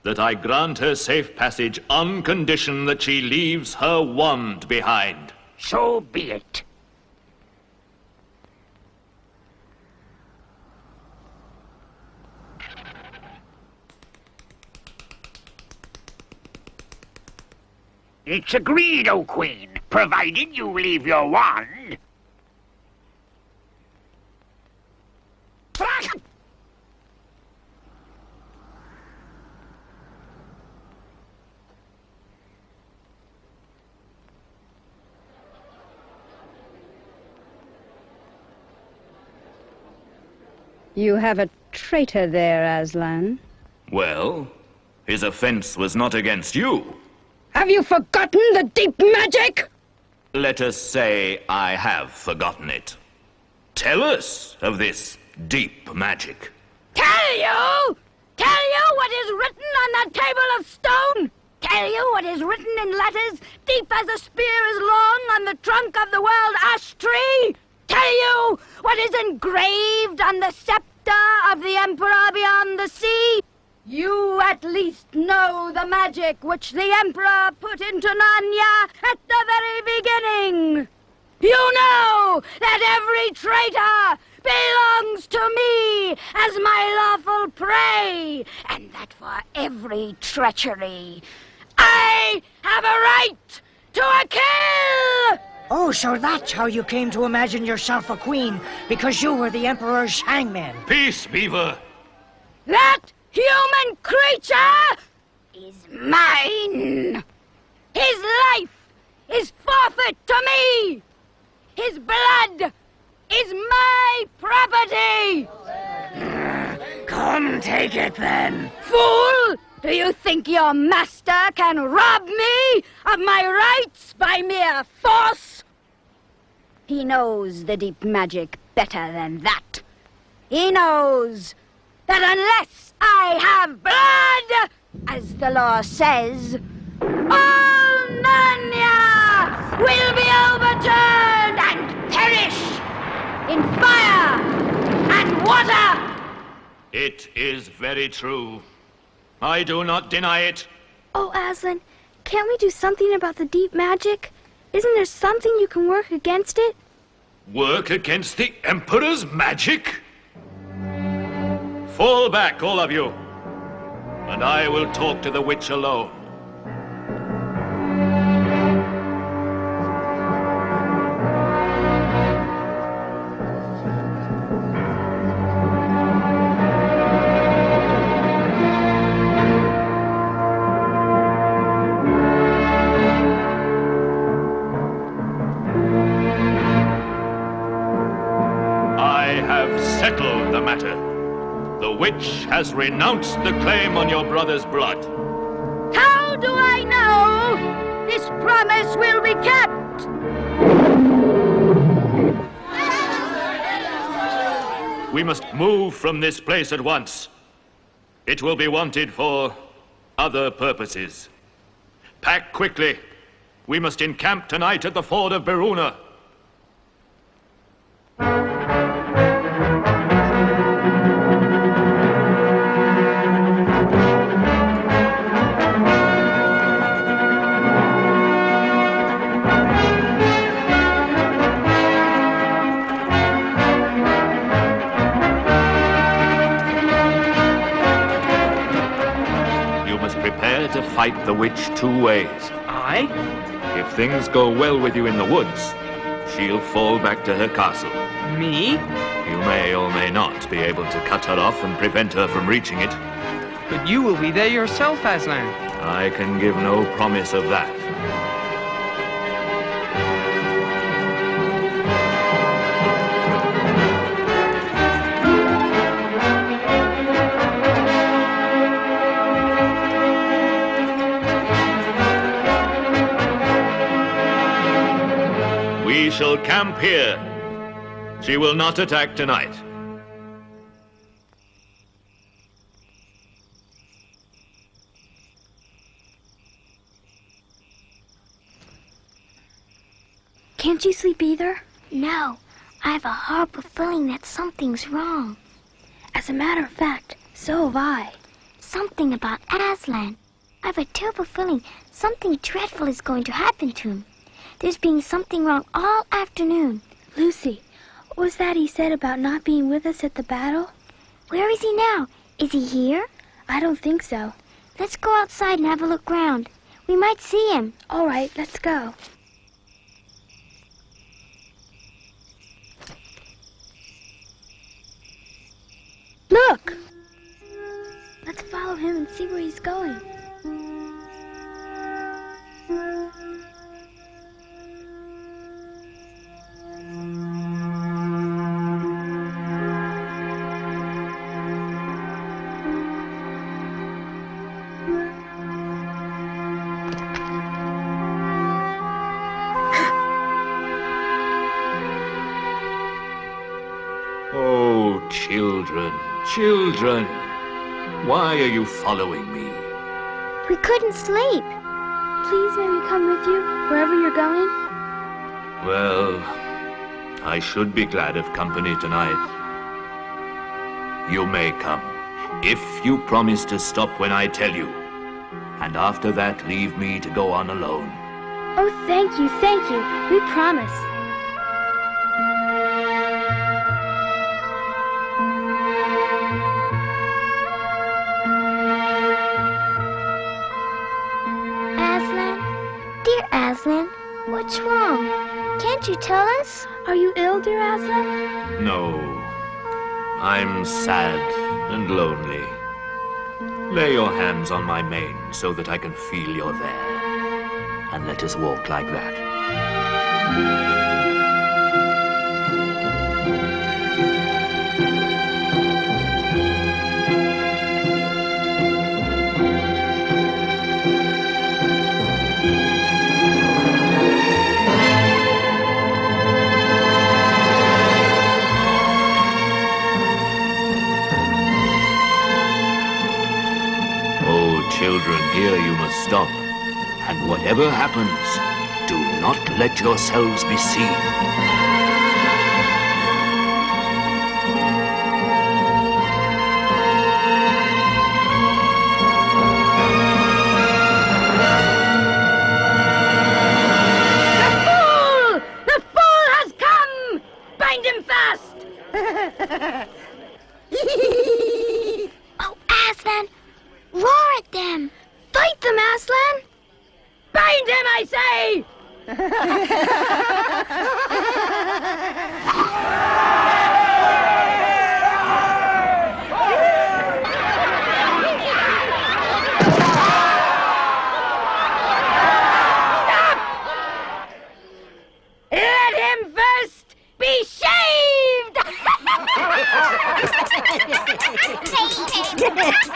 that I grant her safe passage on condition that she leaves her wand behind. So be it. It's agreed, O Queen, provided you leave your wand. You have a traitor there, Aslan. Well, his offense was not against you. Have you forgotten the deep magic? Let us say I have forgotten it. Tell us of this deep magic. Tell you? Tell you what is written on that table of stone? Tell you what is written in letters deep as a spear is long on the trunk of the world ash tree? Tell you what is engraved on the scepter of the Emperor beyond the sea? You at least know the magic which the Emperor put into Narnia at the very beginning. You know that every traitor belongs to me as my lawful prey, and that for every treachery I have a right to a kill! Oh, so that's how you came to imagine yourself a queen, because you were the Emperor's hangman. Peace, Beaver. That human creature is mine. His life is forfeit to me. His blood is my property. Come take it then. Fool! Do you think your master can rob me of my rights by mere force? He knows the deep magic better than that. He knows that unless I have blood, as the law says, all Narnia will be overturned and perish in fire and water. It is very true. I do not deny it. Oh, Aslan, can't we do something about the deep magic? Isn't there something you can work against it? Work against the Emperor's magic? Fall back, all of you, and I will talk to the witch alone. Settled the matter. The witch has renounced the claim on your brother's blood. How do I know this promise will be kept? We must move from this place at once. It will be wanted for other purposes. Pack quickly. We must encamp tonight at the ford of Beruna. To fight the witch two ways. Aye? If things go well with you in the woods, she'll fall back to her castle. Me? You may or may not be able to cut her off and prevent her from reaching it. But you will be there yourself, Aslan. I can give no promise of that. We shall camp here. She will not attack tonight. Can't you sleep either? No, I have a horrible feeling that something's wrong. As a matter of fact, so have I. Something about Aslan. I have a terrible feeling something dreadful is going to happen to him. There's been something wrong all afternoon. Lucy, what was that he said about not being with us at the battle? Where is he now? Is he here? I don't think so. Let's go outside and have a look round. We might see him. All right, let's go. Look! Let's follow him and see where he's going. Oh, children, children, why are you following me? We couldn't sleep. Please may we come with you wherever you're going? Well, I should be glad of company tonight. You may come, if you promise to stop when I tell you. And after that, leave me to go on alone. Oh, thank you, thank you. We promise. Aslan, what's wrong? Can't you tell us? Are you ill, dear Aslan? No, I'm sad and lonely. Lay your hands on my mane so that I can feel you're there. And let us walk like that. Children, here you must stop. And whatever happens, do not let yourselves be seen. The fool has come! Bind him fast! Oh, Aslan! Roar at them! Fight them, Aslan! Bind him, I say! Stop! Let him first be shaved!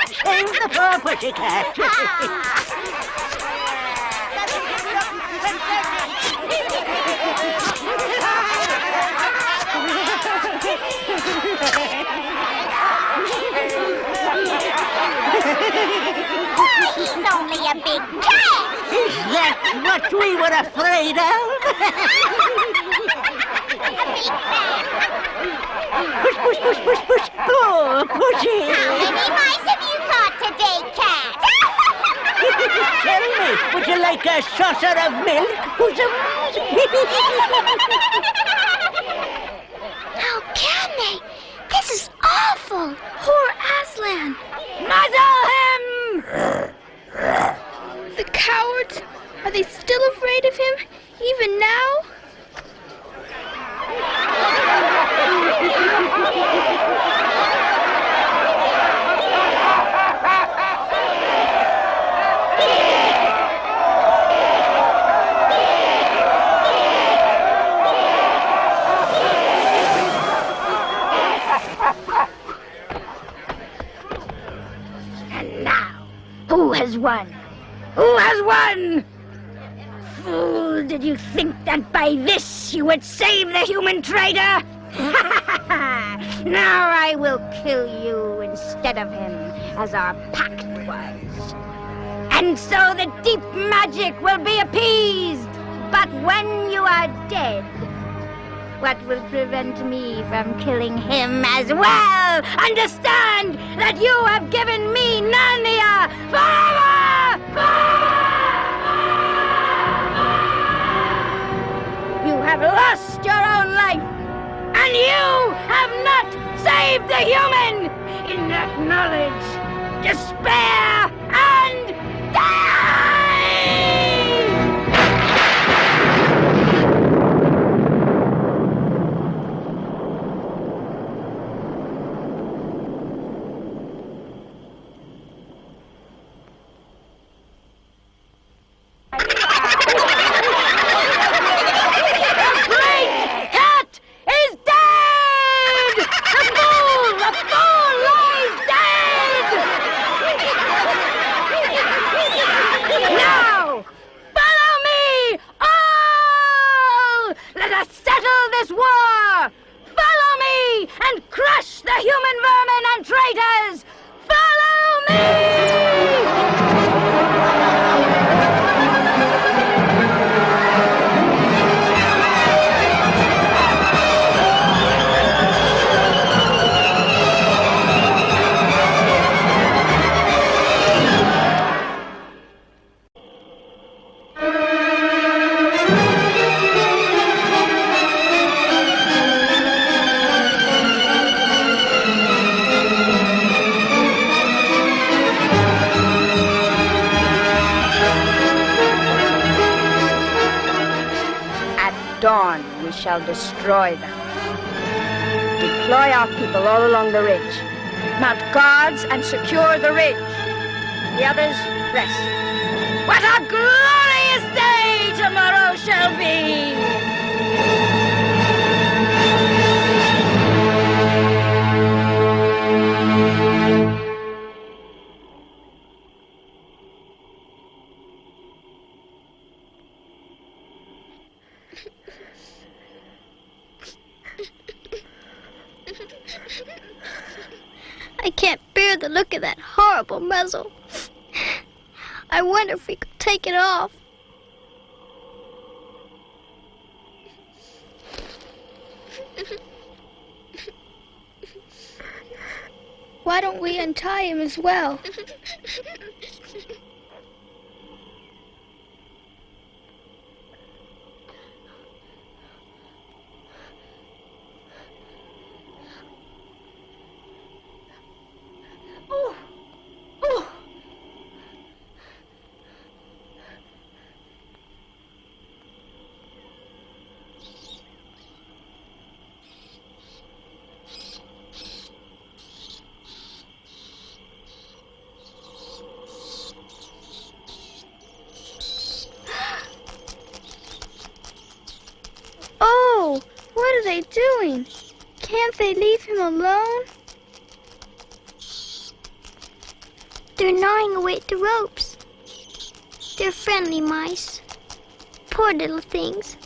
Shave the poor pussycat. He's only a big cat. Is that what we were afraid of? A big man. Push, push, push, push, push. Poor pussy. How many mice have you caught today, cat? Tell me, would you like a saucer of milk? How can they? This is awful! Poor Aslan! Muzzle him! The cowards! Are they still afraid of him, even now? And now, who has won? Who has won? Fool, did you think that by this you would save the human trader? Now I will kill you instead of him, as our pact was. And so the deep magic will be appeased. But when you are dead, what will prevent me from killing him as well? Understand that you have given me Narnia forever! You have lost your own life, and you have not saved the human. In that knowledge, despair and die! Dawn, we shall destroy them. Deploy our people all along the ridge. Mount guards and secure the ridge. The others, rest. What a glorious day tomorrow shall be! I can't bear the look of that horrible muzzle. I wonder if we could take it off. Why don't we untie him as well? What are they doing? Can't they leave him alone? They're gnawing away at the ropes. They're friendly mice. Poor little things.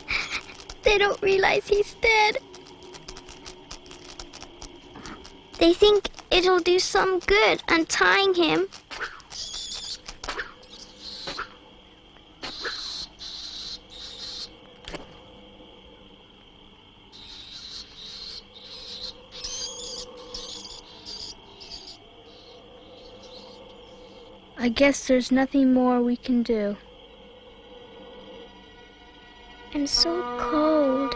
They don't realize he's dead. They think it'll do some good untying him. I guess there's nothing more we can do. I'm so cold.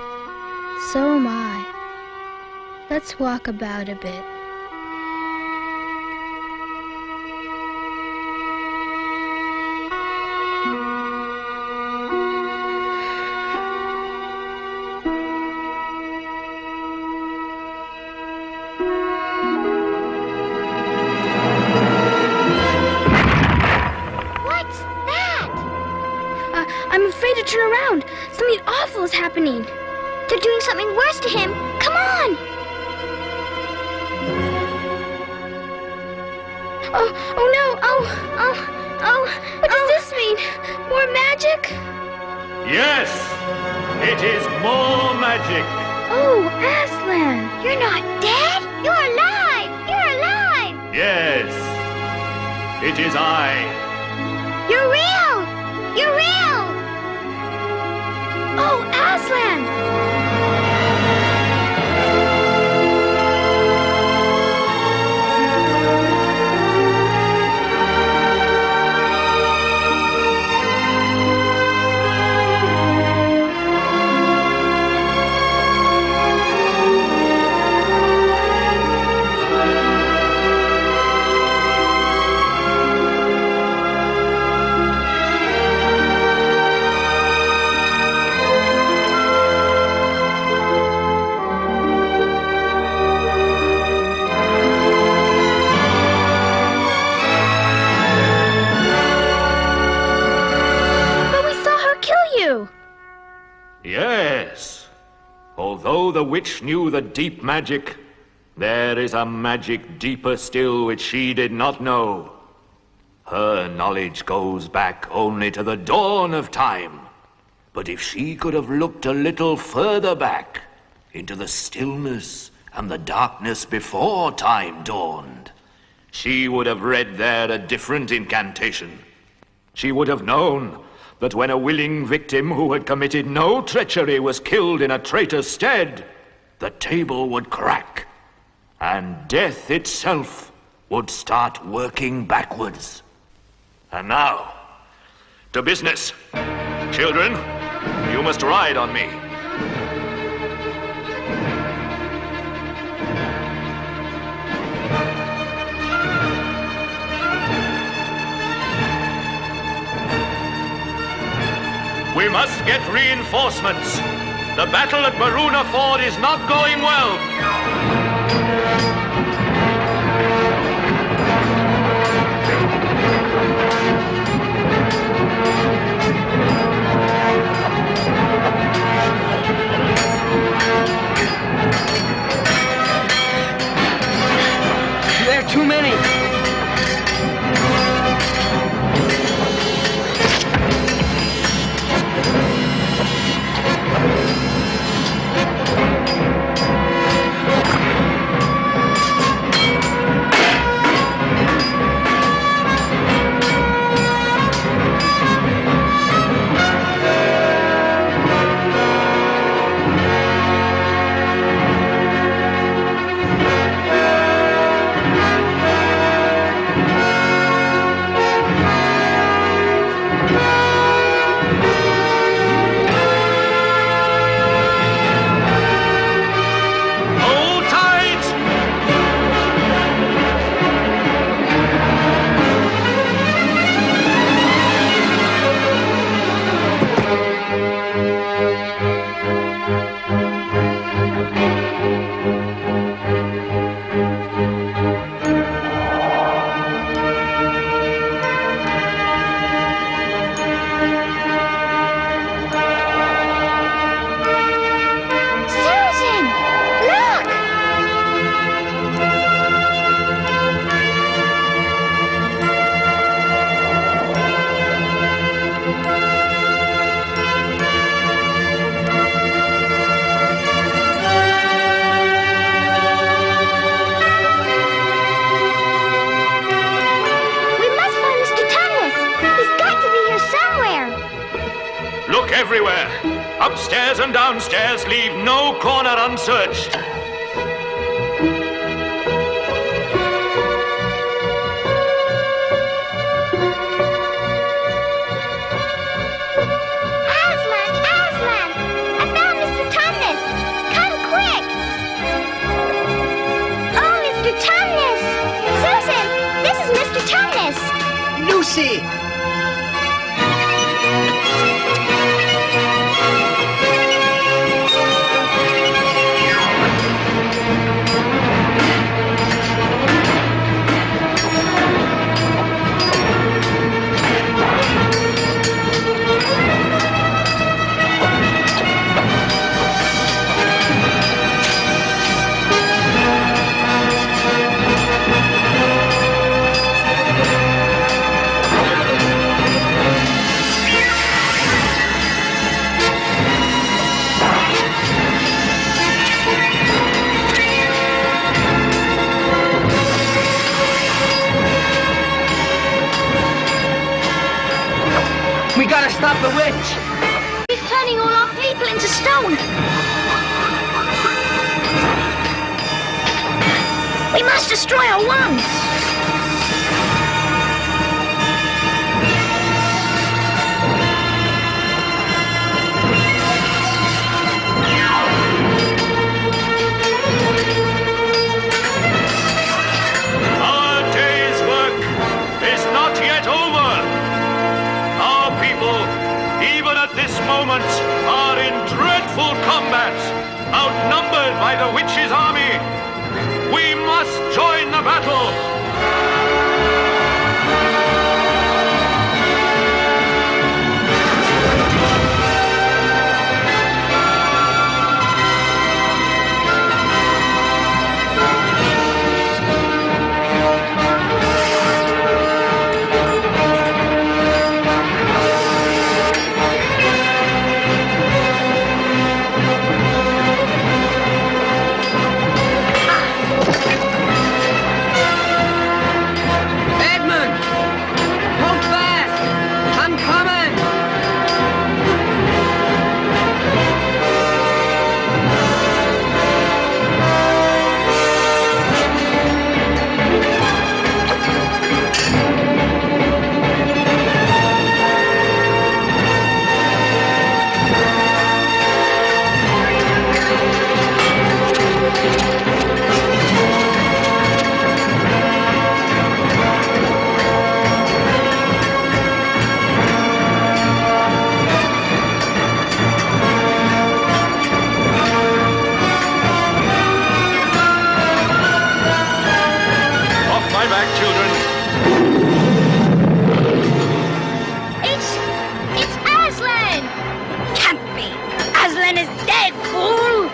So am I. Let's walk about a bit. Turn around. Something awful is happening. They're doing something worse to him. Come on. Oh no. What does this mean? More magic? Yes. It is more magic. Oh, Aslan. You're not dead? You're alive. You're alive. Yes. It is I. You're real. You're real. the witch knew the deep magic, there is a magic deeper still which she did not know. Her knowledge goes back only to the dawn of time. But if she could have looked a little further back, into the stillness and the darkness before time dawned, she would have read there a different incantation. She would have known that when a willing victim who had committed no treachery was killed in a traitor's stead, the table would crack, and death itself would start working backwards. And now, to business. Children, you must ride on me. We must get reinforcements. The battle at Maruna Ford is not going well. There are too many. Everywhere. Upstairs and downstairs, leave no corner unsearched. Aslan! Aslan! I found Mr. Tumnus! Come quick! Oh, Mr. Tumnus! Susan! This is Mr. Tumnus! Lucy! We gotta stop the witch. He's turning all our people into stone. We must destroy her once. Our day's work is not yet over. Our people, even at this moment, are in dreadful combat, outnumbered by the witch's army. We must join the battle. Lie back, children. It's Aslan! Can't be. Aslan is dead, fool!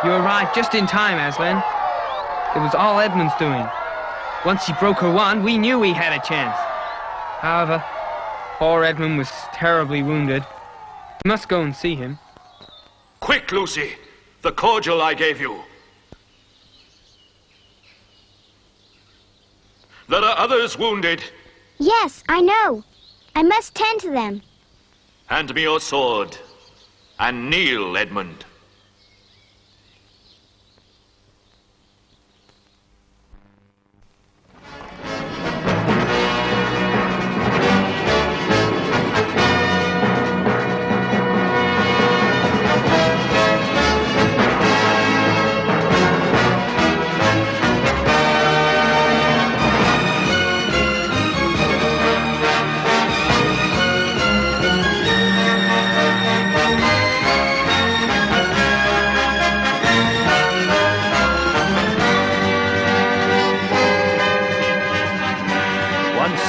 You arrived just in time, Aslan. It was all Edmund's doing. Once he broke her wand, we knew we had a chance. However, poor Edmund was terribly wounded. We must go and see him. Quick, Lucy. The cordial I gave you. There are others wounded. Yes, I know. I must tend to them. Hand me your sword. And kneel, Edmund.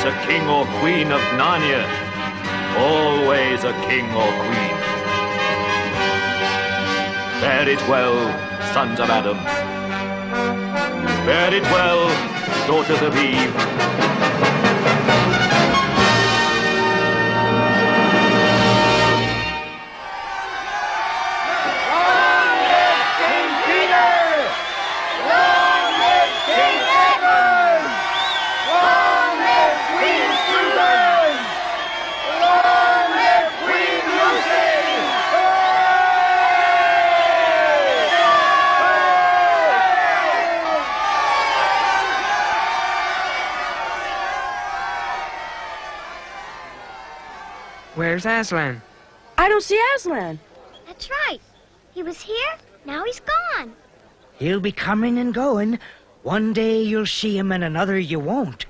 A king or queen of Narnia, always a king or queen. Bear it well, sons of Adam. Bear it well, daughters of Eve. Long live King Peter! Long live King Edmund! Long live Queen Susan! Long live Queen Lucy! Where's Aslan? I don't see Aslan. That's right. He was here, now he's gone. He'll be coming and going. One day you'll see him and another you won't.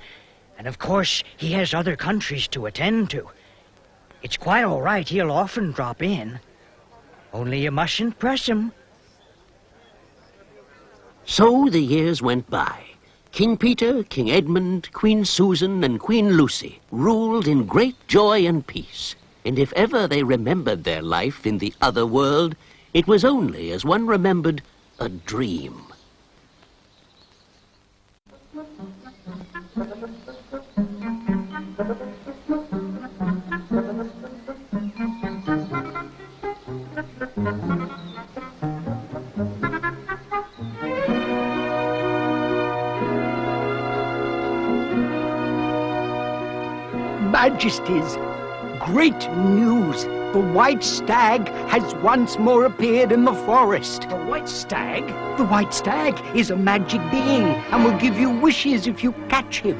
And of course, he has other countries to attend to. It's quite all right, he'll often drop in. Only you mustn't press him. So the years went by. King Peter, King Edmund, Queen Susan, and Queen Lucy ruled in great joy and peace. And if ever they remembered their life in the other world, it was only as one remembered a dream. Majesties, great news! The white stag has once more appeared in the forest. The white stag? The white stag is a magic being and will give you wishes if you catch him.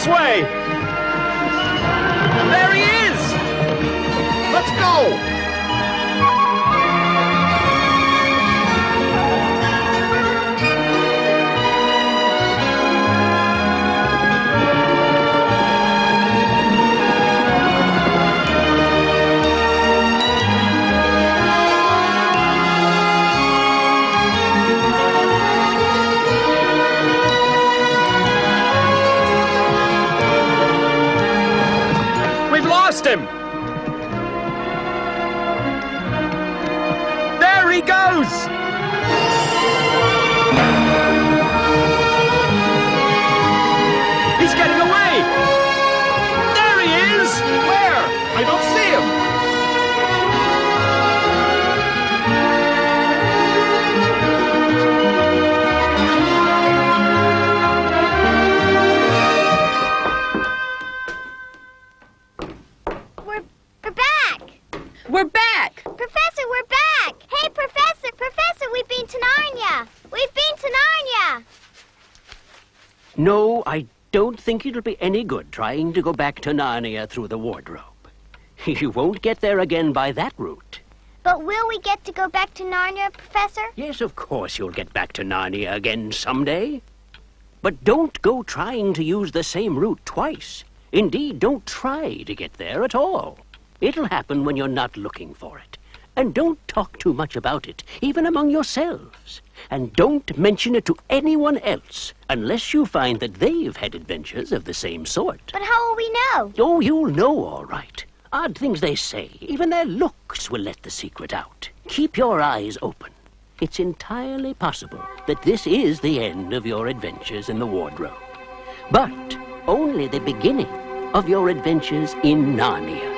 way! There he is! Let's go! No, I don't think it'll be any good trying to go back to Narnia through the wardrobe. You won't get there again by that route. But will we get to go back to Narnia, Professor? Yes, of course you'll get back to Narnia again someday. But don't go trying to use the same route twice. Indeed, don't try to get there at all. It'll happen when you're not looking for it. And don't talk too much about it, even among yourselves. And don't mention it to anyone else, unless you find that they've had adventures of the same sort. But how will we know? Oh, you'll know all right. Odd things they say, even their looks will let the secret out. Keep your eyes open. It's entirely possible that this is the end of your adventures in the wardrobe. But only the beginning of your adventures in Narnia.